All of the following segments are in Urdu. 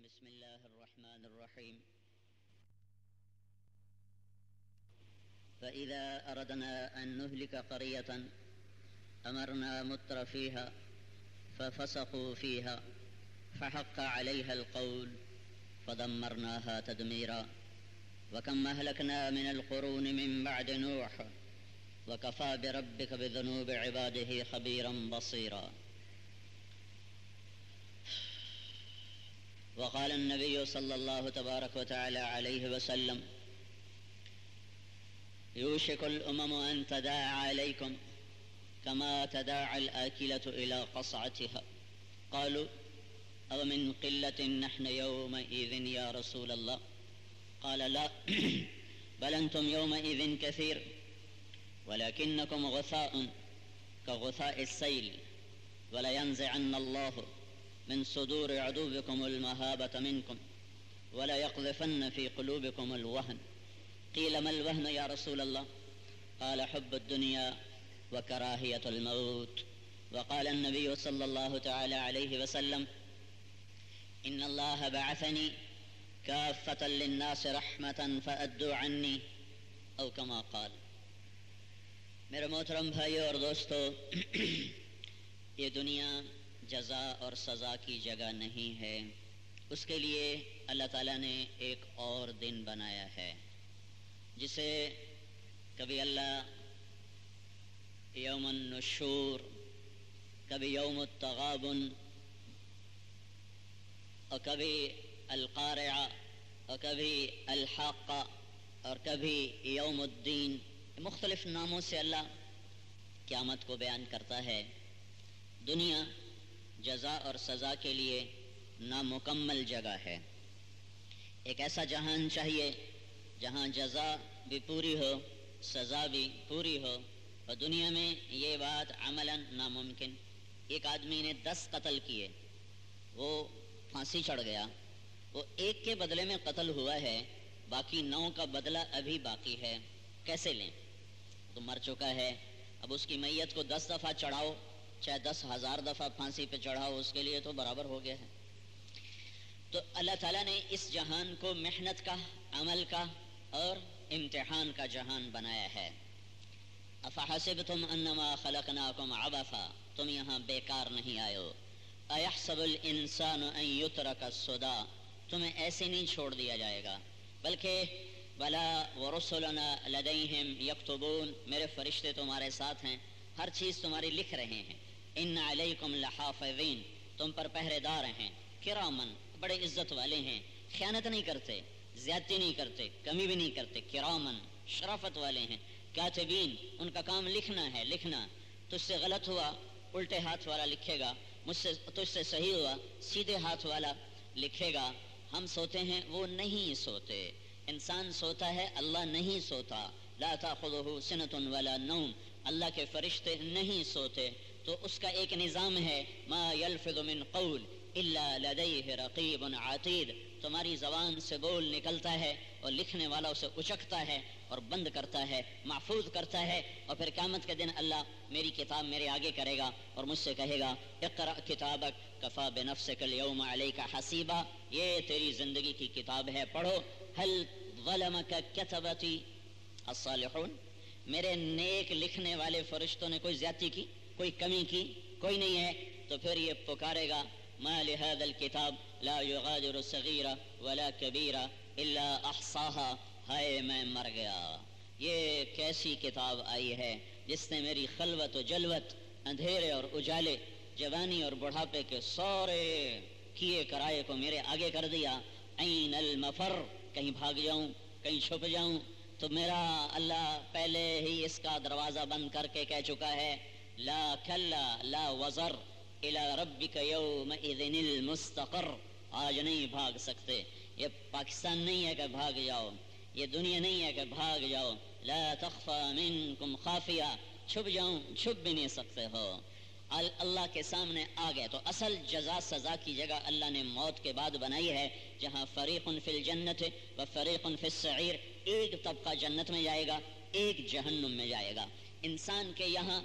بسم الله الرحمن الرحيم. فإذا أردنا أن نهلك قرية أمرنا متر فيها ففسقوا فيها فحق عليها القول فدمرناها تدميرا. وكم أهلكنا من القرون من بعد نوح وكفى بربك بذنوب عباده خبيرا بصيرا. وقال النبي صلى الله تبارك وتعالى عليه وسلم: يوشك الأمم أن تداعى عليكم كما تداعى الآكلة إلى قصعتها. قالوا: أو من قلة نحن يومئذ يا رسول الله؟ قال: لا بل أنتم يومئذ كثير ولكنكم غثاء كغثاء السيل ولينزعن الله من صدور عدوكم المهابة منكم ولا يقذفن في قلوبكم الوهن. قيل: ما الوهن يا رسول الله؟ قال: حب الدنيا وكراهية الموت. وقال النبي صلى الله تعالى عليه وسلم: إن الله بعثني كافة للناس رحمة فأدوا عني، أو كما قال. میرے محترم بھائیو اور دوستو، یہ دنیا جزا اور سزا کی جگہ نہیں ہے. اس کے لیے اللہ تعالیٰ نے ایک اور دن بنایا ہے جسے کبھی اللہ یوم النشور، کبھی یوم التغابن، اور کبھی القارعہ، اور کبھی الحاقہ، اور کبھی یوم الدین. مختلف ناموں سے اللہ قیامت کو بیان کرتا ہے. دنیا جزا اور سزا کے لیے نامکمل جگہ ہے. ایک ایسا جہان چاہیے جہاں جزا بھی پوری ہو، سزا بھی پوری ہو. اور دنیا میں یہ بات عملاً ناممکن. ایک آدمی نے 10 قتل کیے، وہ پھانسی چڑھ گیا، وہ ایک کے بدلے میں قتل ہوا ہے، باقی 9 کا بدلہ ابھی باقی ہے. کیسے لیں؟ تو مر چکا ہے. اب اس کی میت کو 10 دفعہ چڑھاؤ، چاہے 10,000 دفعہ پھانسی پہ چڑھاؤ، اس کے لیے تو برابر ہو گیا ہے. تو اللہ تعالیٰ نے اس جہان کو محنت کا، عمل کا اور امتحان کا جہان بنایا ہے. افحسبتم انما خلقناکم عبثا، تم یہاں بیکار نہیں آئے ہو. ایحسب الانسان ان یترک سدی، تمہیں ایسے نہیں چھوڑ دیا جائے گا، بلکہ بلا ورسلنا لدیہم یکتبون، میرے فرشتے تمہارے ساتھ ہیں، ہر چیز تمہاری لکھ رہے ہیں. ان علیکم لحافظین، تم پر پہرے دار ہیں. کرامن، بڑے عزت والے ہیں، خیانت نہیں کرتے، زیادتی نہیں کرتے، کمی بھی نہیں کرتے. کرامن، شرافت والے ہیں. کاتبین، ان کا کام لکھنا ہے. لکھنا، تجھ سے غلط ہوا الٹے ہاتھ والا لکھے گا، تجھ سے صحیح ہوا سیدھے ہاتھ والا لکھے گا. ہم سوتے ہیں، وہ نہیں سوتے. انسان سوتا ہے، اللہ نہیں سوتا. لا تاخذہ سنۃ ولا نوم، اللہ کے فرشتے نہیں سوتے. تو اس کا ایک نظام ہے، ما یلفظ من قول الا لدیہ رقیب عتید. تمہاری زبان سے بول نکلتا ہے اور لکھنے والا اسے اچکتا ہے اور بند کرتا ہے، محفوظ کرتا ہے. اور پھر قیامت کے دن اللہ میری کتاب میرے آگے کرے گا اور مجھ سے کہے گا: اقرأ کتابک کفا بنفسک اليوم علیک حسیبا، یہ تیری زندگی کی کتاب ہے، پڑھو. هل ظلمک کتبتی الصالحون، میرے نیک لکھنے والے فرشتوں نے کوئی زیادتی کی، کوئی کمی کی؟ کوئی نہیں ہے. تو پھر یہ پکارے گا: ما لهذا الكتاب لا يغادر صغيرة ولا كبيرة الا احصاها، ہائے میں مر گیا، یہ کیسی کتاب آئی ہے جس نے میری خلوت و جلوت، اندھیرے اور اجالے، جوانی اور بڑھاپے کے سارے کیے کرائے کو میرے آگے کر دیا. عین المفر، کہیں بھاگ جاؤں، کہیں چھپ جاؤں. تو میرا اللہ پہلے ہی اس کا دروازہ بند کر کے کہہ چکا ہے: لا کلا لا وزر الی ربک یومئذ المستقر. آج نہیں بھاگ سکتے. یہ پاکستان نہیں ہے کہ بھاگ جاؤ، یہ دنیا نہیں ہے کہ بھاگ جاؤ. لا تخفى منکم خافیہ، چھپ جاؤں چھپ بھی نہیں سکتے ہو. اللہ کے سامنے آ گئے. تو اصل جزا سزا کی جگہ اللہ نے موت کے بعد بنائی ہے، جہاں فریق فی الجنت و فریق فی السعیر، ایک طبقہ جنت میں جائے گا، ایک جہنم میں جائے گا. انسان کے یہاں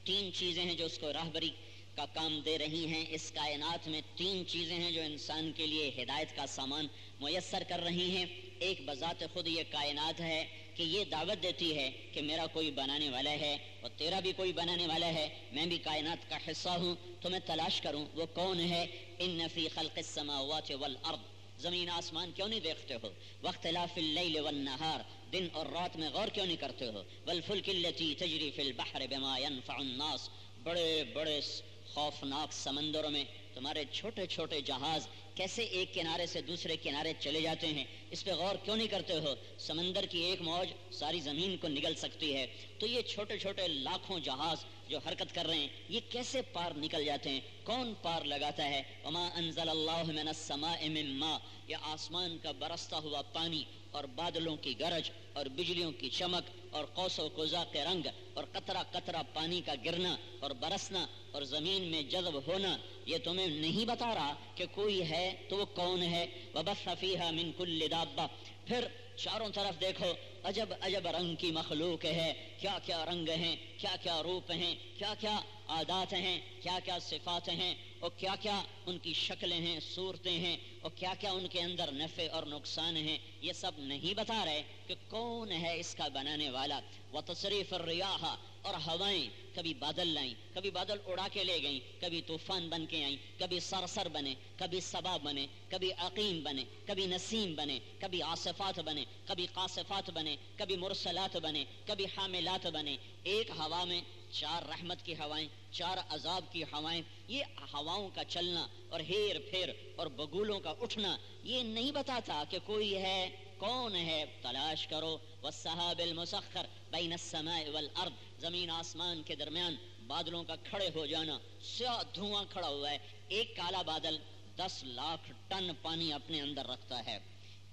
3 چیزیں ہیں جو اس کو راہبری کا کام دے رہی ہیں. اس کائنات میں 3 چیزیں ہیں جو انسان کے لیے ہدایت کا سامان میسر کر رہی ہیں. ایک بذات خود یہ کائنات ہے کہ یہ دعوت دیتی ہے کہ میرا کوئی بنانے والا ہے اور تیرا بھی کوئی بنانے والا ہے, میں بھی کائنات کا حصہ ہوں, تو میں تلاش کروں وہ کون ہے. ان فی خلق السماوات والارض, زمین آسمان کیوں نہیں دیکھتے ہو؟ واختلاف اللیل والنہار, دن اور رات میں غور کیوں نہیں کرتے ہو؟ والفلک التی تجری فی البحر بما ينفع الناس, بڑے بڑے خوفناک سمندروں میں تمہارے چھوٹے چھوٹے جہاز کیسے ایک کنارے سے دوسرے کنارے چلے جاتے ہیں, اس پہ غور کیوں نہیں کرتے ہو؟ سمندر کی ایک موج ساری زمین کو نگل سکتی ہے, تو یہ چھوٹے چھوٹے لاکھوں جہاز جو حرکت کر رہے ہیں یہ کیسے پار نکل جاتے ہیں؟ کون پار لگاتا ہے؟ وما انزل اللہ من السماء من ماء, یہ آسمان کا برستا ہوا پانی اور بادلوں کی گرج اور بجلیوں کی چمک اور قوس و قزح کے رنگ اور قطرہ قطرہ پانی کا گرنا اور برسنا اور زمین میں جذب ہونا, یہ تمہیں نہیں بتا رہا کہ کوئی ہے تو وہ کون ہے؟ وبث فیہا من کل دابہ, پھر چاروں طرف دیکھو عجب عجب رنگ کی مخلوق ہے, کیا کیا رنگ ہیں, کیا کیا روپ ہیں, کیا کیا عادات ہیں, کیا کیا صفات ہیں, اور کیا کیا ان کی شکلیں ہیں, صورتیں ہیں, اور کیا کیا ان کے اندر نفع اور نقصان ہیں. یہ سب نہیں بتا رہے کہ کون ہے اس کا بنانے والا. وتصریف الریاح, اور ہوائیں کبھی بادل لائیں, کبھی بادل اڑا کے لے گئیں, کبھی طوفان بن کے آئیں, کبھی سرسر بنے, کبھی صبا بنے, کبھی عقیم بنے, کبھی نسیم بنے, کبھی عاصفات بنے, کبھی قاصفات بنے, کبھی مرسلات بنے, کبھی حاملات بنے. ایک ہوا میں 4 رحمت کی ہوائیں, 4 عذاب کی ہوائیں. یہ ہواؤں کا چلنا اور ہیر پھیر اور بگولوں کا اٹھنا یہ نہیں بتاتا کہ کوئی ہے. کون ہے؟ تلاش کرو. والسحاب المسخر بین السماء والارض, زمین آسمان کے درمیان بادلوں کا کھڑے ہو جانا, سیاہ دھواں کھڑا ہوا ہے. ایک کالا بادل 10 لاکھ ٹن پانی اپنے اندر رکھتا ہے,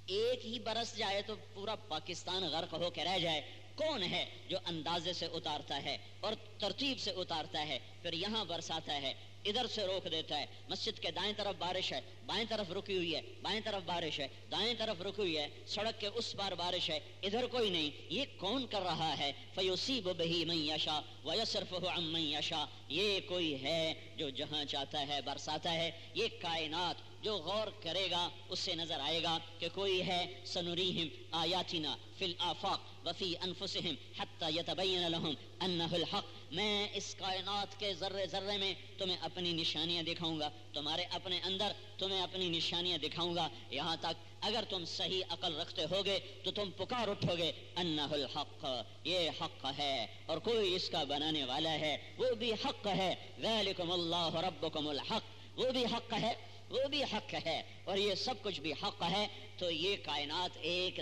ایک ہی برس جائے تو پورا پاکستان غرق ہو کے رہ جائے. کون ہے جو اندازے سے اتارتا ہے اور ترتیب سے اتارتا ہے, پھر یہاں برساتا ہے, ادھر سے روک دیتا ہے. مسجد کے دائیں طرف بارش ہے, بائیں طرف رکی ہوئی ہے, بائیں طرف بارش ہے, دائیں طرف رکی ہوئی ہے, سڑک کے اس پار بارش ہے, ادھر کوئی نہیں. یہ کون کر رہا ہے؟ فیصیب بہ من یشاء ویصرفہ عن من یشاء, یہ کوئی ہے جو جہاں چاہتا ہے برساتا ہے. یہ کائنات جو غور کرے گا اس سے نظر آئے گا کہ کوئی ہے. سنریہم آیاتنا فی الآفاق وفی انفسہم حتی یتبین لہم انہ الحق, میں اس کائنات کے ذرے ذرے میں تمہیں اپنی نشانیاں دکھاؤں گا, تمہارے اپنے اندر تمہیں اپنی نشانیاں دکھاؤں گا, یہاں تک اگر تم صحیح عقل رکھتے ہوگے تو تم پکار اٹھو گے انہ الحق, یہ حق ہے اور کوئی اس کا بنانے والا ہے, وہ بھی حق ہے. ذالکم اللہ ربکم الحق, وہ بھی حق ہے, وہ بھی حق ہے, اور یہ سب کچھ بھی حق ہے. تو یہ کائنات ایک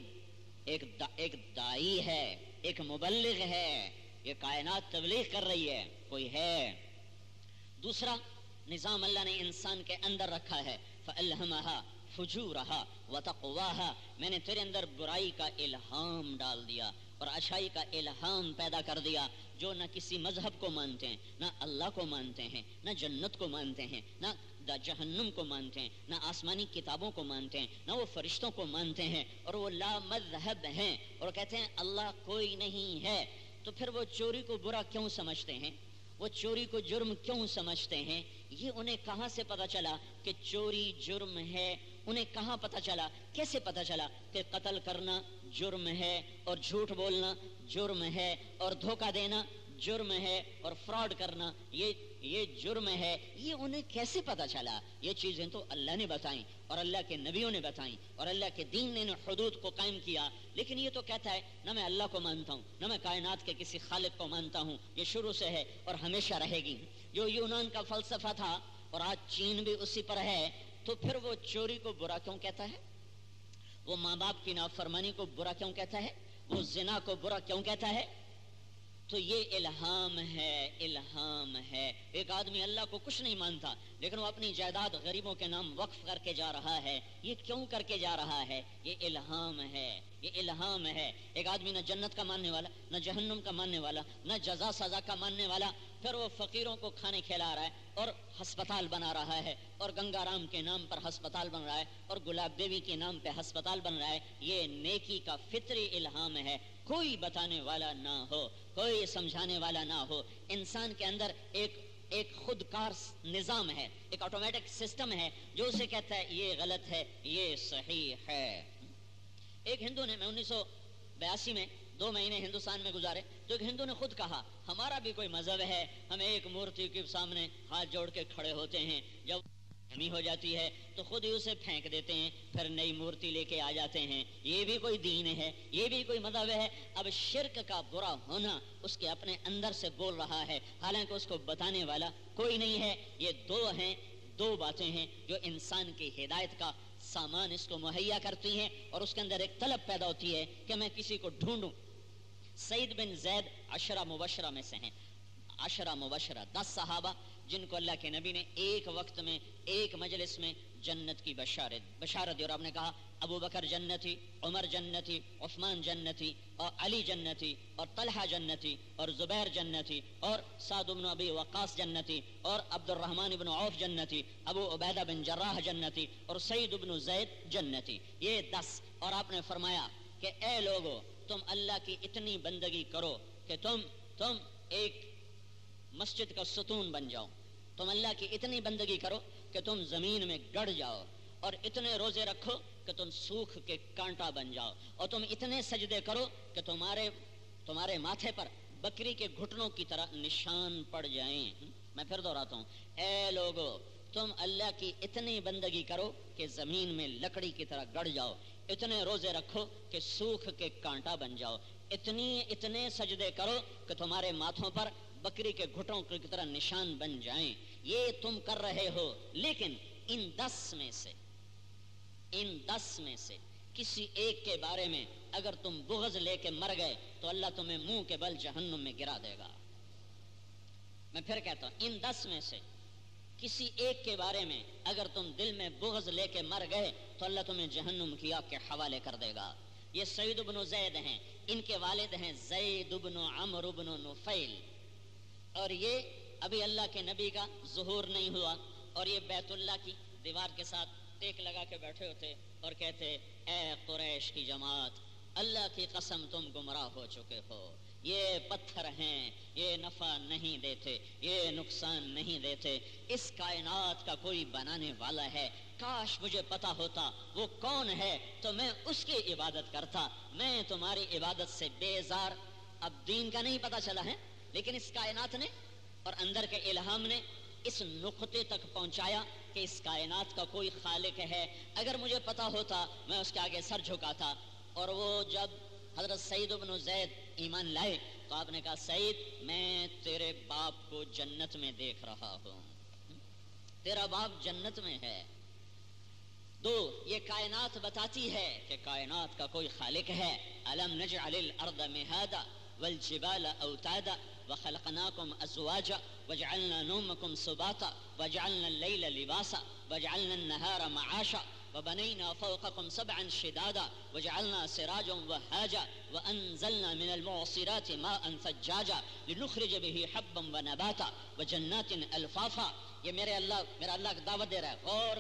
دائی ہے, ایک مبلغ ہے, یہ کائنات تبلیغ کر رہی ہے, کوئی ہے. دوسرا نظام اللہ نے انسان کے اندر رکھا ہے, فَأَلْهَمَهَا فُجُورَهَا وَتَقْوَاهَا, میں نے تیرے اندر برائی کا الہام ڈال دیا اور اچھائی کا الہام پیدا کر دیا. جو نہ کسی مذہب کو مانتے ہیں, نہ اللہ کو مانتے ہیں, نہ جنت کو مانتے ہیں, نہ جہنم کو مانتے ہیں, نہ آسمانی کتابوں کو مانتے ہیں, نہ وہ فرشتوں کو مانتے ہیں, اور وہ لا مذہب ہیں اور کہتے ہیں اللہ کوئی نہیں ہے. تو پھر وہ چوری کو برا کیوں سمجھتے ہیں, وہ چوری کو جرم کیوں سمجھتے ہیں؟ یہ انہیں کہاں سے پتا چلا کہ چوری جرم ہے؟ انہیں کہاں پتا چلا, کیسے پتا چلا کہ قتل کرنا جرم ہے اور جھوٹ بولنا جرم ہے اور دھوکہ دینا جرم ہے اور فراڈ کرنا یہ جرم ہے؟ یہ انہیں کیسے پتا چلا؟ یہ چیزیں تو اللہ نے بتائیں اور اللہ کے نبیوں نے بتائیں اور اللہ کے دین نے حدود کو قائم کیا. لیکن یہ تو کہتا ہے نہ میں اللہ کو مانتا ہوں, نہ میں کائنات کے کسی خالق کو مانتا ہوں, یہ شروع سے ہے اور ہمیشہ رہے گی. جو یونان کا فلسفہ تھا اور آج چین بھی اسی پر ہے, تو پھر وہ چوری کو برا کیوں کہتا ہے؟ وہ ماں باپ کی نافرمانی کو برا کیوں کہتا ہے؟ وہ زنا کو برا کیوں کہتا ہے؟ تو یہ الہام ہے, الہام ہے. ایک آدمی اللہ کو کچھ نہیں مانتا لیکن وہ اپنی جائیداد غریبوں کے نام وقف کر کے جا رہا ہے. یہ کیوں کر کے جا رہا ہے؟ یہ الہام ہے, یہ الہام ہے. ایک آدمی نہ جنت کا ماننے والا, نہ جہنم کا ماننے والا, نہ جزا سزا کا ماننے والا, پھر وہ فقیروں کو کھانے کھلا رہا ہے اور ہسپتال بنا رہا ہے, اور گنگا رام کے نام پر ہسپتال بن رہا ہے, اور گلاب دیوی کے نام پہ ہسپتال بن رہا ہے. یہ نیکی کا فطری الہام ہے. کوئی بتانے والا نہ ہو, کوئی سمجھانے والا نہ ہو. انسان کے اندر ایک خودکار نظام ہے، ایک آٹومیٹک سسٹم ہے جو اسے کہتا ہے یہ غلط ہے، یہ صحیح ہے۔ ایک ہندو نے، میں 1982 میں 2 مہینے ہندوستان میں گزارے، تو ایک ہندو نے خود کہا ہمارا بھی کوئی مذہب ہے، ہم ایک مورتی کے سامنے ہاتھ جوڑ کے کھڑے ہوتے ہیں، جب کمی ہو جاتی ہے تو خود ہی اسے پھینک دیتے ہیں، پھر نئی مورتی لے کے آ جاتے ہیں، یہ بھی کوئی دین ہے، یہ بھی کوئی مذہب ہے۔ اب شرک کا برا ہونا اس کے اپنے اندر سے بول رہا ہے، حالانکہ اس کو بتانے والا کوئی نہیں ہے۔ یہ دو باتیں ہیں جو انسان کی ہدایت کا سامان اس کو مہیا کرتی ہیں، اور اس کے اندر ایک طلب پیدا ہوتی ہے کہ میں کسی کو ڈھونڈوں۔ سعید بن زید 10 مبشرہ میں سے ہیں، 10 مبشرہ، 10 صحابہ جن کو اللہ کے نبی نے ایک وقت میں ایک مجلس میں جنت کی بشارت دی، اور آپ نے کہا ابو بکر جنتی، عمر جنتی، عثمان جنتی، اور علی جنتی، اور طلحہ جنتی، اور زبیر جنتی، اور سعد بن ابی وقاص جنتی، اور عبد الرحمن بن عوف جنتی، ابو عبیدہ بن جراح جنتی، اور سعید بن زید جنتی، یہ 10۔ اور آپ نے فرمایا کہ اے لوگو، تم اللہ کی اتنی بندگی کرو کہ تم ایک مسجد کا ستون بن جاؤ، تم اللہ کی اتنی بندگی کرو کہ تم زمین میں گڑ جاؤ، اور اتنے روزے رکھو کہ تم سوکھ کے کانٹا بن جاؤ، اور تم اتنے سجدے کرو کہ تمہارے ماتھے پر بکری کے گھٹنوں کی طرح نشان پڑ جائیں۔ میں پھر دہراتا ہوں، اے لوگو، تم اللہ کی اتنی بندگی کرو کہ زمین میں لکڑی کی طرح گڑ جاؤ، اتنے روزے رکھو کہ سوکھ کے کانٹا بن جاؤ، اتنے سجدے کرو کہ تمہارے ماتھوں پر بکری کے گھٹوں کی طرح نشان بن جائیں۔ یہ تم کر رہے ہو، لیکن ان 10 میں سے کسی ایک کے بارے میں اگر تم بغض لے کے مر گئے تو اللہ تمہیں منہ کے بل جہنم میں گرا دے گا۔ میں پھر کہتا ہوں، ان 10 میں سے کسی ایک کے بارے میں اگر تم دل میں بغض لے کے مر گئے تو اللہ تمہیں جہنم کی آگ کے حوالے کر دے گا۔ یہ سعید بن زید ہیں، ان کے والد ہیں زید بن عمرو بن نفیل، اور یہ ابھی اللہ کے نبی کا ظہور نہیں ہوا، اور یہ بیت اللہ کی دیوار کے ساتھ ٹیک لگا کے بیٹھے ہوتے اور کہتے اے قریش کی جماعت، اللہ کی قسم تم گمراہ ہو چکے ہو، یہ پتھر ہیں، یہ نفع نہیں دیتے، یہ نقصان نہیں دیتے، اس کائنات کا کوئی بنانے والا ہے، کاش مجھے پتا ہوتا وہ کون ہے تو میں اس کی عبادت کرتا، میں تمہاری عبادت سے بیزار۔ اب دین کا نہیں پتا چلا ہے، لیکن اس کائنات نے اور اندر کے الہام نے اس نقطے تک پہنچایا کہ اس کائنات کا کوئی خالق ہے۔ اگر مجھے پتا ہوتا میں اس کے آگے سر جھکاتا۔ اور وہ جب حضرت سعید بن زید ایمان لائے تو آپ نے کہا سعید، میں تیرے باپ کو جنت میں دیکھ رہا ہوں، تیرا باپ جنت میں ہے۔ 2، یہ کائنات بتاتی ہے کہ کائنات کا کوئی خالق ہے۔ الم نجعل الارض مہادا والجبال اوتادا وخلقناكم ازواجا وجعلنا نومكم سباتا وجعلنا الليل لباسا وجعلنا النهار معاشا وبنينا فوقكم 7 شدادا وجعلنا سراجا وهاجا وانزلنا من المعصرات ماء ثجاجا لنخرج به حبا ونباتا وجنات الفافا۔ یہ میرا اللہ کی دعوت دے رہا ہے، غور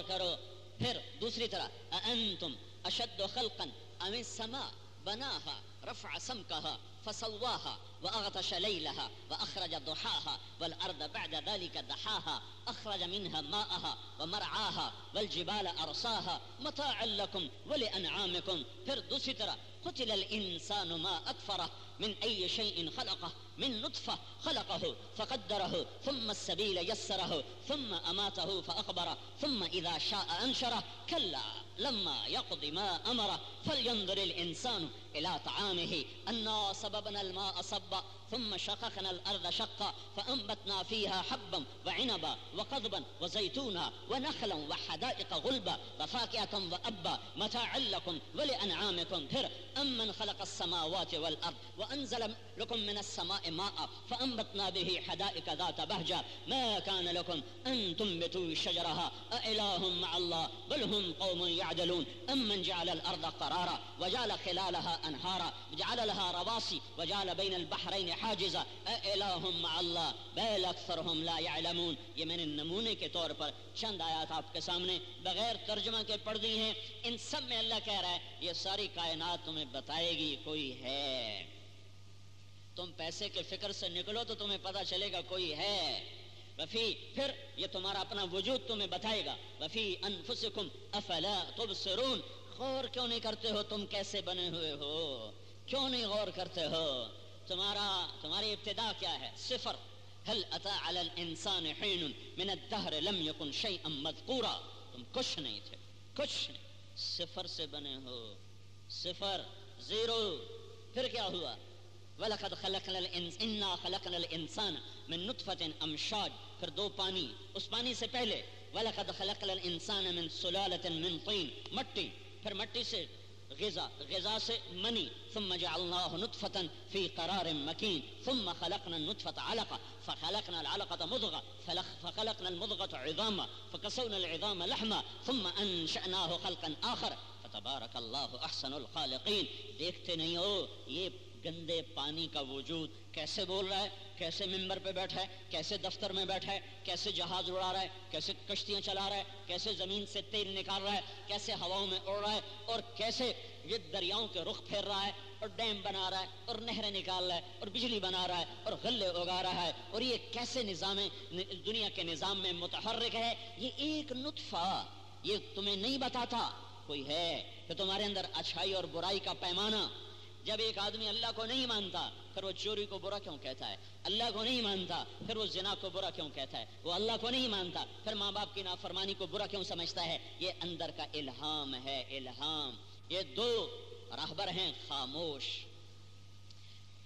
کرو۔ پھر دوسری طرح اانتم اشد خلقا ام السماء بناها رفع سمكها فسواها وأغطش ليلها وأخرج ضحاها والأرض بعد ذلك دحاها أخرج منها ماءها ومرعاها والجبال أرساها متاعا لكم ولأنعامكم۔ پھر دوسری طرح قتل الإنسان ما أكفره من أي شيء خلقه من نطفة خلقه فقدره ثم السبيل يسره ثم أماته فأقبره ثم إذا شاء أنشره كلا لما يقض ما أمره فلينظر الإنسان إلى طعامه أنا صببنا الماء صبا ثم شققنا الأرض شقا فأنبتنا فيها حبا وعنبا وقضبا وزيتونا ونخلا وحدائق غلبا وفاكهة وأبا متاعا لكم ولأنعامكم۔ پھر أمن خلق السماوات والأرض وأنزل لكم من السماء ماء فأنبتنا به حدائق ذات بهجة ما كان لكم أن تنبتوا شجرها أإله مع الله بل هم قوم يعدلون أمن جعل الأرض قرارا وجعل خلالها أنهارا وجعل لها رواسي وجعل بين البحرين حاجزا أإله مع الله بل أكثرهم لا يعلمون۔ یہ میں نے نمونے کے طور پر چند آیات آپ کے سامنے بغیر ترجمہ کے پڑھ دی ہیں۔ ان سب میں اللہ کہہ رہا ہے یہ ساری کائنات تمہیں بتائے گی کوئی ہے۔ تم پیسے کے فکر سے نکلو تو تمہیں پتہ چلے گا کوئی ہے. وفی پھر یہ تمہارا اپنا وجود تمہیں بتائے گا. وفی انفسکم افلا تبصرون غور کیوں نہیں کرتے ہو تم کیسے بنے ہوئے ہو؟ کیوں نہیں غور کرتے ہو؟ تمہاری ابتدا کیا ہے؟ صفر. هل اتى على الانسان حين من الدهر لم يكن شيئا مذكورا. تم کچھ نہیں تھے، کچھ نہیں، صفر سے بنے ہو، صفر، زیرو. پھر کیا ہوا؟ وَلَقَدْ خَلَقْنَا الْإِنسَانَ إِنَّا خَلَقْنَا الْإِنسَانَ مِن نُطْفَةٍ أَمْشَاجٍ. پھر دو پانی، اس پانی سے پہلے وَلَقَدْ خَلَقْنَا الْإِنسَانَ مِن سُلَالَةٍ مِن طِينٍ، مٹی، پھر مٹی سے غذا سے منی. ثم جعلناه نطفة في قرار مكين ثم خلقنا النطفة علقة فخلقنا العلقة مضغة فخلقنا المضغة عظاما فكسونا العظام لحما ثم أنشأناه خلقا آخر فتبارك الله أحسن الخالقين. دیکھتے نہیں ہو یہ گندے پانی کا وجود کیسے بول رہا ہے، کیسے ممبر پہ بیٹھا ہے، کیسے دفتر میں بیٹھا ہے، کیسے جہاز اڑا رہا ہے، کیسے کشتیاں چلا رہا ہے، کیسے زمین سے تیل نکال رہا ہے، کیسے ہواؤں میں اڑ رہا ہے، اور کیسے یہ دریاؤں کے رخ پھیر رہا ہے اور ڈیم بنا رہا ہے اور نہریں نکال رہا ہے اور بجلی بنا رہا ہے اور غلے اگا رہا ہے. اور یہ کیسے نظام دنیا کے نظام میں متحرک ہے. یہ ایک نطفہ، یہ تمہیں نہیں بتاتا کوئی ہے کہ تمہارے اندر اچھائی اور برائی کا پیمانہ. جب ایک آدمی اللہ کو نہیں مانتا پھر وہ چوری کو برا کیوں کہتا ہے؟ اللہ کو نہیں مانتا پھر وہ زنا کو برا کیوں کہتا ہے؟ وہ اللہ کو نہیں مانتا پھر ماں باپ کی نافرمانی کو برا کیوں سمجھتا ہے؟ یہ اندر کا الہام ہے، الہام. یہ دو راہبر ہیں خاموش.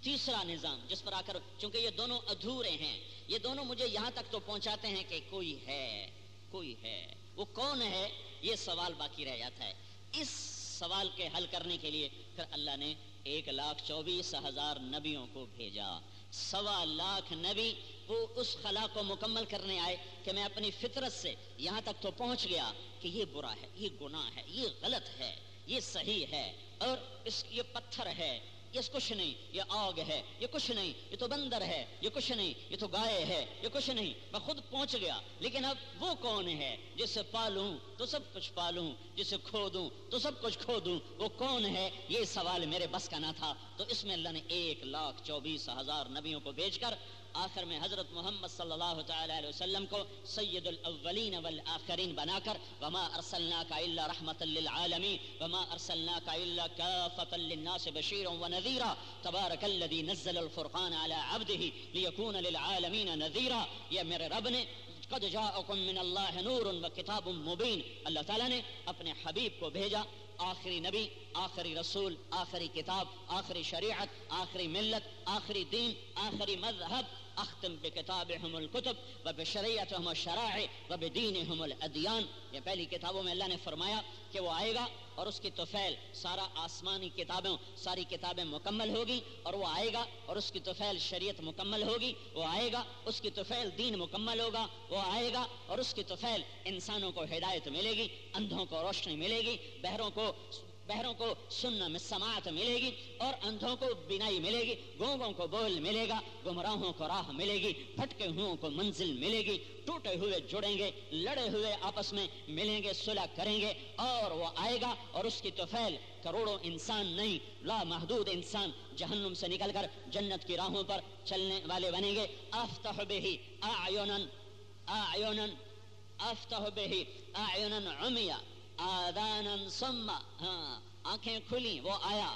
تیسرا نظام جس پر آ کر، چونکہ یہ دونوں ادھورے ہیں، یہ دونوں مجھے یہاں تک تو پہنچاتے ہیں کہ کوئی ہے، کوئی ہے. وہ کون ہے؟ یہ سوال باقی رہ جاتا ہے. اس سوال کے حل کرنے کے لیے پھر اللہ نے 1,24,000 نبیوں کو بھیجا. 1.25 نبی وہ اس خلا کو مکمل کرنے آئے کہ میں اپنی فطرت سے یہاں تک تو پہنچ گیا کہ یہ برا ہے، یہ گناہ ہے، یہ غلط ہے، یہ صحیح ہے، اور یہ پتھر ہے، یہ کچھ نہیں، یہ آگ ہے، یہ کچھ نہیں، یہ تو بندر ہے، یہ کچھ نہیں، یہ تو گائے ہے، یہ کچھ نہیں. میں خود پہنچ گیا. لیکن اب وہ کون ہے جسے پالوں تو سب کچھ پالوں، جسے کھو دوں تو سب کچھ کھو دوں؟ وہ کون ہے؟ یہ سوال میرے بس کا نہ تھا. تو اس میں اللہ نے 1,24,000 نبیوں کو بھیج کر آخر میں حضرت محمد صلی اللہ تعالی علیہ وسلم کو سید الاولین والآخرین بنا کر وما ارسلناک الا رحمتا للعالمین وما ارسلناک الا کافتا للناس بشیرا ونذیرا تبارک الذی نزل الفرقان علی عبده لیکون للعالمین نذیرا. یہ میرے رب نے قد جاءکم من اللہ نور وکتاب مبین، اللہ تعالیٰ نے اپنے حبیب کو بھیجا، آخری نبی، آخری رسول، آخری کتاب، آخری شریعت، آخری ملت، آخری دین، آخری مذہب. اختم بکتابہم الکتب وبشریعتہم الشرائع وبدینہم الادیان. یہ پہلی کتابوں میں اللہ نے فرمایا کہ وہ آئے گا اور اس کی طفیل سارا آسمانی کتابیں، ساری کتابیں مکمل ہوگی، اور وہ آئے گا اور اس کی طفیل شریعت مکمل ہوگی. وہ آئے گا، اس کی طفیل دین مکمل ہوگا. وہ آئے گا اور اس کی طفیل انسانوں کو ہدایت ملے گی، اندھوں کو روشنی ملے گی، بہروں کو سننا میں سماعت ملے گی، اور اندھوں کو بینائی ملے گی، گونگوں کو بول ملے گا، گمراہوں کو راہ ملے گی، بھٹکے ہوئوں کو منزل ملے گی، ٹوٹے ہوئے جڑیں گے، لڑے ہوئے آپس میں ملیں گے، صلح کریں گے. اور وہ آئے گا اور اس کی طفیل کروڑوں انسان نہیں، لا محدود انسان جہنم سے نکل کر جنت کی راہوں پر چلنے والے بنیں گے. افتح به اعینا افتح به اعینا عمیا آذانا صما. ہاں، آنکھیں کھلی، وہ آیا،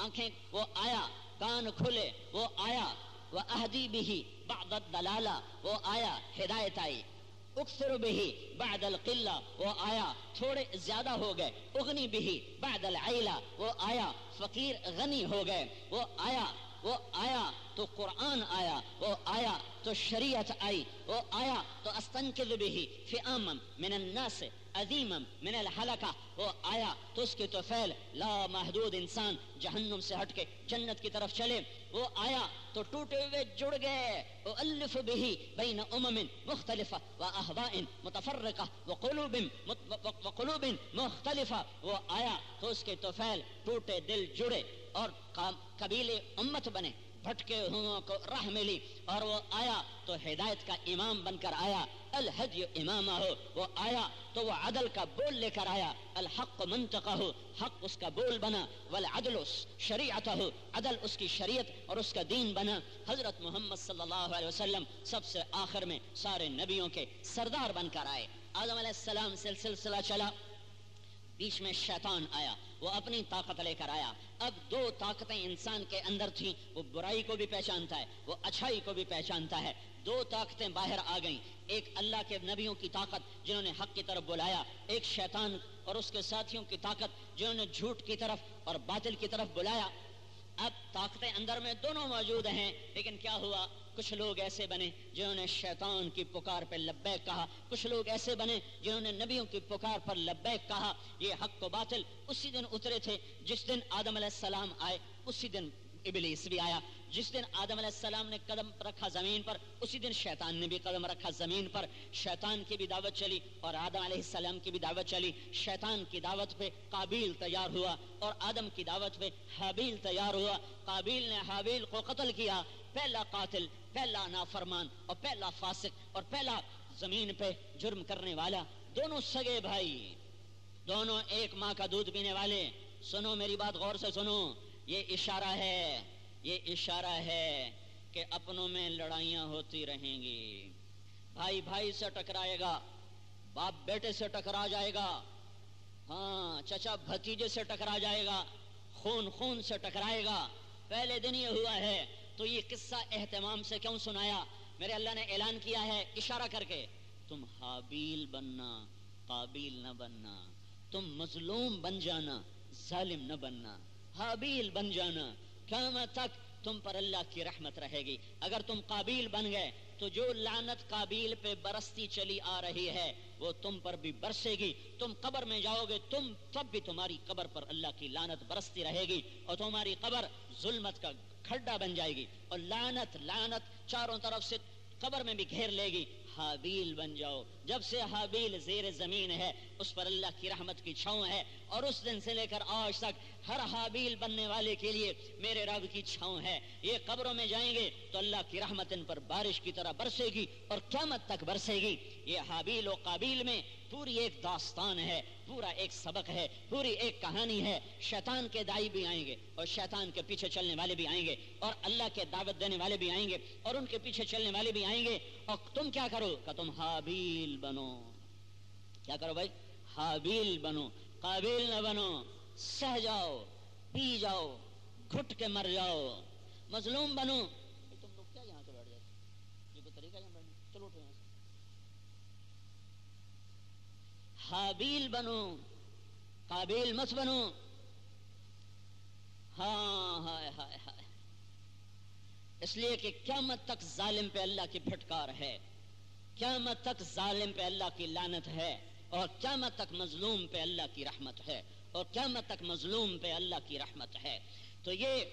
آنکھیں وہ آیا، کان کھلے، وہ آیا. وأهدي به بعد الدلالة، وہ آیا، ہدایت آئی. اکثر به بعد القلة، وہ آیا، تھوڑے زیادہ ہو گئے. اغنی به بعد العیلة، وہ آیا، فقیر غنی ہو گئے. وہ آیا تو قرآن آیا، وہ آیا تو شریعت آئی، وہ آیا تو استنقذ به فئاما من الناس عظیما من الحلقہ، وہ آیا تو اس کی طفیل لا محدود انسان جہنم سے ہٹ کے جنت کی طرف چلے. وہ آیا تو ٹوٹے ہوئے جڑ گئے. اؤلف به بین امم مختلفہ واہواء متفرقہ وقلوب مختلفہ. وہ آیا تو اس کے طفیل ٹوٹے دل جڑے اور قبیلے امت بنے، بھٹکے ہوں کو راہ ملی اور وہ آیا تو ہدایت کا امام بن کر آیا. الہدی امامہ ہو، وہ آیا تو وہ عدل کا بول لے کر آیا. الحق منطقہ ہو، حق اس کا بول بنا. والعدل شریعتہ ہو، عدل اس کی شریعت اور اس کا دین بنا. حضرت محمد صلی اللہ علیہ وسلم سب سے آخر میں سارے نبیوں کے سردار بن کر آئے. آدم علیہ السلام سے سلسلہ چلا، بیچ میں شیطان آیا، وہ اپنی طاقت لے کر آیا. اب دو طاقتیں انسان کے اندر تھیں، وہ برائی کو بھی پہچانتا ہے، وہ اچھائی کو بھی پہچانتا ہے. دو طاقتیں باہر آ گئیں، ایک اللہ کے نبیوں کی طاقت جنہوں نے حق کی طرف بلایا، ایک شیطان اور اس کے ساتھیوں کی طاقت جنہوں نے جھوٹ کی طرف اور باطل کی طرف بلایا. اب طاقتیں اندر میں دونوں موجود ہیں، لیکن کیا ہوا؟ کچھ لوگ ایسے بنے جنہوں نے شیطان کی پکار پہ لبیک کہا، کچھ لوگ ایسے بنے جنہوں نے نبیوں کی پکار پر لبیک کہا. یہ حق و باطل اسی دن اترے تھے جس دن آدم علیہ السلام آئے، اسی دن ابلیس بھی آیا. جس دن آدم علیہ السلام نے قدم رکھا زمین پر، اسی دن شیطان نے بھی قدم رکھا زمین پر. شیطان کی بھی دعوت چلی اور آدم علیہ السلام کی بھی دعوت چلی. شیطان کی دعوت پہ قابیل تیار ہوا اور آدم کی دعوت پہ حابیل تیار ہوا. قابیل نے حابیل کو قتل کیا، پہلا قاتل، پہلا نافرمان اور پہلا فاسق اور پہلا زمین پہ جرم کرنے والا. دونوں سگے بھائی، دونوں ایک ماں کا دودھ پینے والے. سنو میری بات غور سے سنو، یہ اشارہ ہے، یہ اشارہ ہے کہ اپنوں میں لڑائیاں ہوتی رہیں گی. بھائی بھائی سے ٹکرائے گا، باپ بیٹے سے ٹکرا جائے گا، ہاں چچا بھتیجے سے ٹکرا جائے گا، خون خون سے ٹکرائے گا. پہلے دن یہ ہوا ہے تو یہ قصہ اہتمام سے کیوں سنایا؟ میرے اللہ نے اعلان کیا ہے اشارہ کر کے، تم حابیل بننا، قابیل نہ بننا. تم مظلوم بن جانا، ظالم نہ بننا. حابیل بن جانا، قیامت تک تم پر اللہ کی رحمت رہے گی. اگر تم قابیل بن گئے تو جو لعنت قابیل پہ برستی چلی آ رہی ہے وہ تم پر بھی برسے گی. تم قبر میں جاؤ گے تم، تب بھی تمہاری قبر پر اللہ کی لعنت برستی رہے گی اور تمہاری قبر ظلمت کا کھڈا بن جائے گی اور لعنت لعنت چاروں طرف سے قبر میں بھی گھیر لے گی. حابیل بن جاؤ. جب سے حابیل زیر زمین ہے اس پر اللہ کی رحمت کی چھاؤں ہے اور اس دن سے لے کر آج تک ہر حابیل بننے والے کے لیے میرے رب کی چھاؤں ہے. یہ قبروں میں جائیں گے تو اللہ کی رحمت ان پر بارش کی طرح برسے گی اور قیامت تک برسے گی. یہ حابیل و قابیل میں پوری ایک داستان ہے، پورا ایک سبق ہے، پوری ایک کہانی ہے. شیطان کے دائی بھی آئیں گے اور شیطان کے پیچھے چلنے والے بھی آئیں گے اور اللہ کے دعوت دینے والے بھی آئیں گے اور ان کے پیچھے چلنے والے بھی آئیں گے. اور تم کیا کرو کہ تم حابیل بنو. کیا کرو بھائی؟ حابیل بنو، قابیل نہ بنو. سہ جاؤ، پی جاؤ، گھٹ کے مر جاؤ، مظلوم بنو. تم لوگ کیا یہاں سے بیٹھ جاتے؟ یہ کوئی طریقہ یہاں بیٹھنے؟ چلو اٹھو یہاں سے. حابیل بنو، قابیل مت بنو. ہاں ہائے ہائے ہائے. اس لیے کہ قیامت تک ظالم پہ اللہ کی پھٹکار ہے، قیامت تک ظالم پہ اللہ کی لعنت ہے اور قیامت تک مظلوم پہ اللہ کی رحمت ہے اور قیامت تک مظلوم پہ اللہ کی رحمت ہے. تو یہ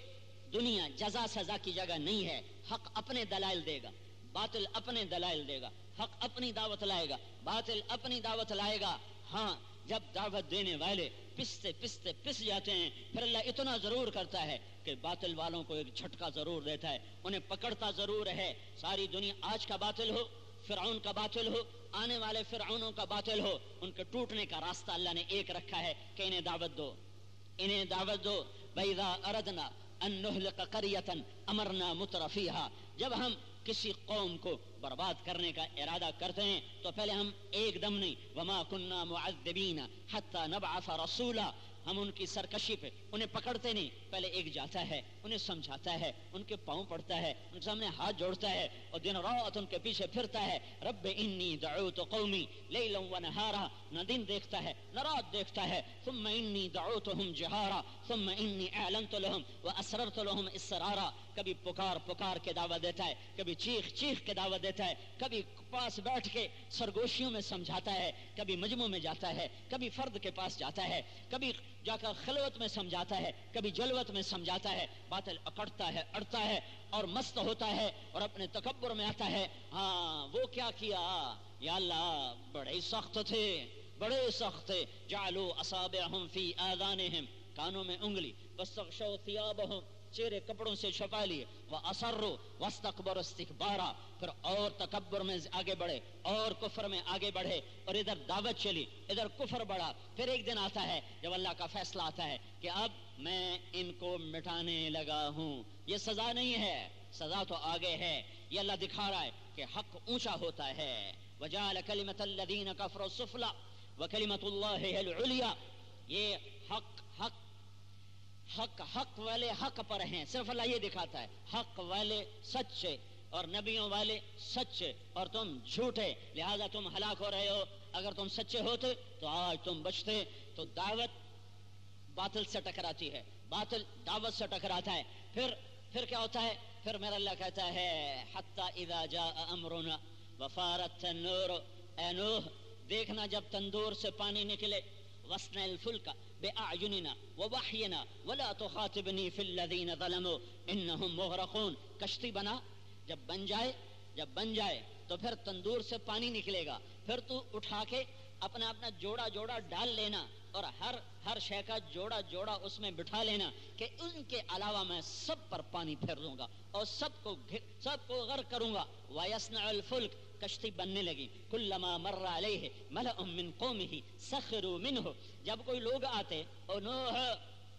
دنیا جزا سزا کی جگہ نہیں ہے. حق اپنے دلائل دے گا، باطل اپنے دلائل دے گا. حق اپنی دعوت لائے گا، باطل اپنی دعوت لائے گا. ہاں جب دعوت دینے والے پستے پستے پس جاتے ہیں پھر اللہ اتنا ضرور کرتا ہے کہ باطل والوں کو ایک جھٹکا ضرور دیتا ہے، انہیں پکڑتا ضرور ہے. ساری دنیا آج کا باطل ہو، فرعون کا باطل ہو، آنے والے فرعونوں کا باطل ہو، ان کے ٹوٹنے کا راستہ اللہ نے ایک رکھا ہے کہ انہیں دعوت دو، انہیں دعوت دو. وَإِذَا أَرَدْنَا أَن نُهْلِكَ قَرْيَةً أَمَرْنَا مُتْرَفِيهَا. جب ہم کسی قوم کو برباد کرنے کا ارادہ کرتے ہیں تو پہلے ہم ایک دم نہیں، وَمَا كُنَّا مُعَذِّبِينَ حَتَّى نَبْعَثَ رَسُولًا. ہم ان کی سرکشی پہ انہیں پکڑتے نہیں، پہلے ایک جاتا ہے، انہیں سمجھاتا ہے، ان کے پاؤں پڑتا ہے، ان کے سامنے ہاتھ جوڑتا ہے اور دن رات ان کے پیچھے پھرتا ہے. رب انی دعوت قومی لیلا ونہارا. نہ دن دیکھتا ہے نہ رات دیکھتا ہے. ثم انی دعوتهم جہارا ثم انی اعلنت لهم واسررت لهم اسرارا. کبھی پکار پکار کے دعوت دیتا ہے، کبھی چیخ چیخ کے دعوت دیتا ہے، کبھی پاس بیٹھ کے سرگوشیوں میں سمجھاتا ہے، کبھی مجمع میں جاتا ہے، کبھی فرد کے پاس جاتا ہے، کبھی جا کر خلوت میں سمجھاتا ہے، کبھی جلوت میں سمجھاتا ہے. باطل اکڑتا ہے، اڑتا ہے اور مست ہوتا ہے اور اپنے تکبر میں آتا ہے. ہاں وہ کیا کیا؟ یا اللہ بڑے سخت تھے، بڑے سخت تھے. جعلوا اصابعهم فی آذانہم، کانوں میں انگلی، واستغشوا ثیابہم، چہرے کپڑوں سے چھپا لیے، وَأَصَرُّوا وَاسْتَكْبَرُوا اسْتِكْبَارًا، پھر اور تکبر میں آگے بڑھے اور کفر میں آگے بڑھے، اور ادھر دعوت چلی ادھر کفر بڑھا۔ پھر ایک دن آتا ہے جب اللہ کا فیصلہ آتا ہے کہ اب میں ان کو مٹانے لگا ہوں۔ یہ سزا نہیں ہے، سزا تو آگے ہے۔ یہ اللہ دکھا رہا ہے کہ حق اونچا ہوتا ہے۔ وَجَعَلَ كَلِمَةَ الَّذِينَ كَفَرُوا السُّفْلَىٰ وَكَلِمَةُ اللَّهِ هِيَ الْعُلْيَا۔ یہ حق والے حق پر ہیں، صرف اللہ یہ دکھاتا ہے حق والے سچے اور نبیوں والے سچے اور تم جھوٹے، لہذا تم ہلاک ہو رہے ہو۔ اگر تم سچے ہوتے تو آج تم بچتے۔ تو دعوت باطل سے ٹکراتی ہے، باطل دعوت سے ٹکراتا ہے۔ پھر کیا ہوتا ہے؟ پھر میرا اللہ کہتا ہے حتی اذا جاء امرنا وفارت النور، اے نوح دیکھنا جب تندور سے پانی نکلے، وَاصْنَعِ الْفُلْكَ بِأَعْيُنِنَا وَوَحْيِنَا وَلَا تُخَاطِبْنِي فِي الَّذِينَ ظَلَمُوا إِنَّهُمْ مُغْرَقُونَ۔ کشتی بنا، جب بن جائے تو پھر تندور سے پانی نکلے گا، پھر تو اٹھا کے اپنا جوڑا ڈال لینا اور ہر شے کا جوڑا اس میں بٹھا لینا کہ ان کے علاوہ میں سب پر پانی پھیر دوں گا اور سب کو غرق کروں گا۔ وَيَصْنَعُ الْفُلْكَ، کشتی بننے لگی۔ کلما مر علیہ ملأ من قومہ سخروا منہ، جب کوئی لوگ آتے او نوح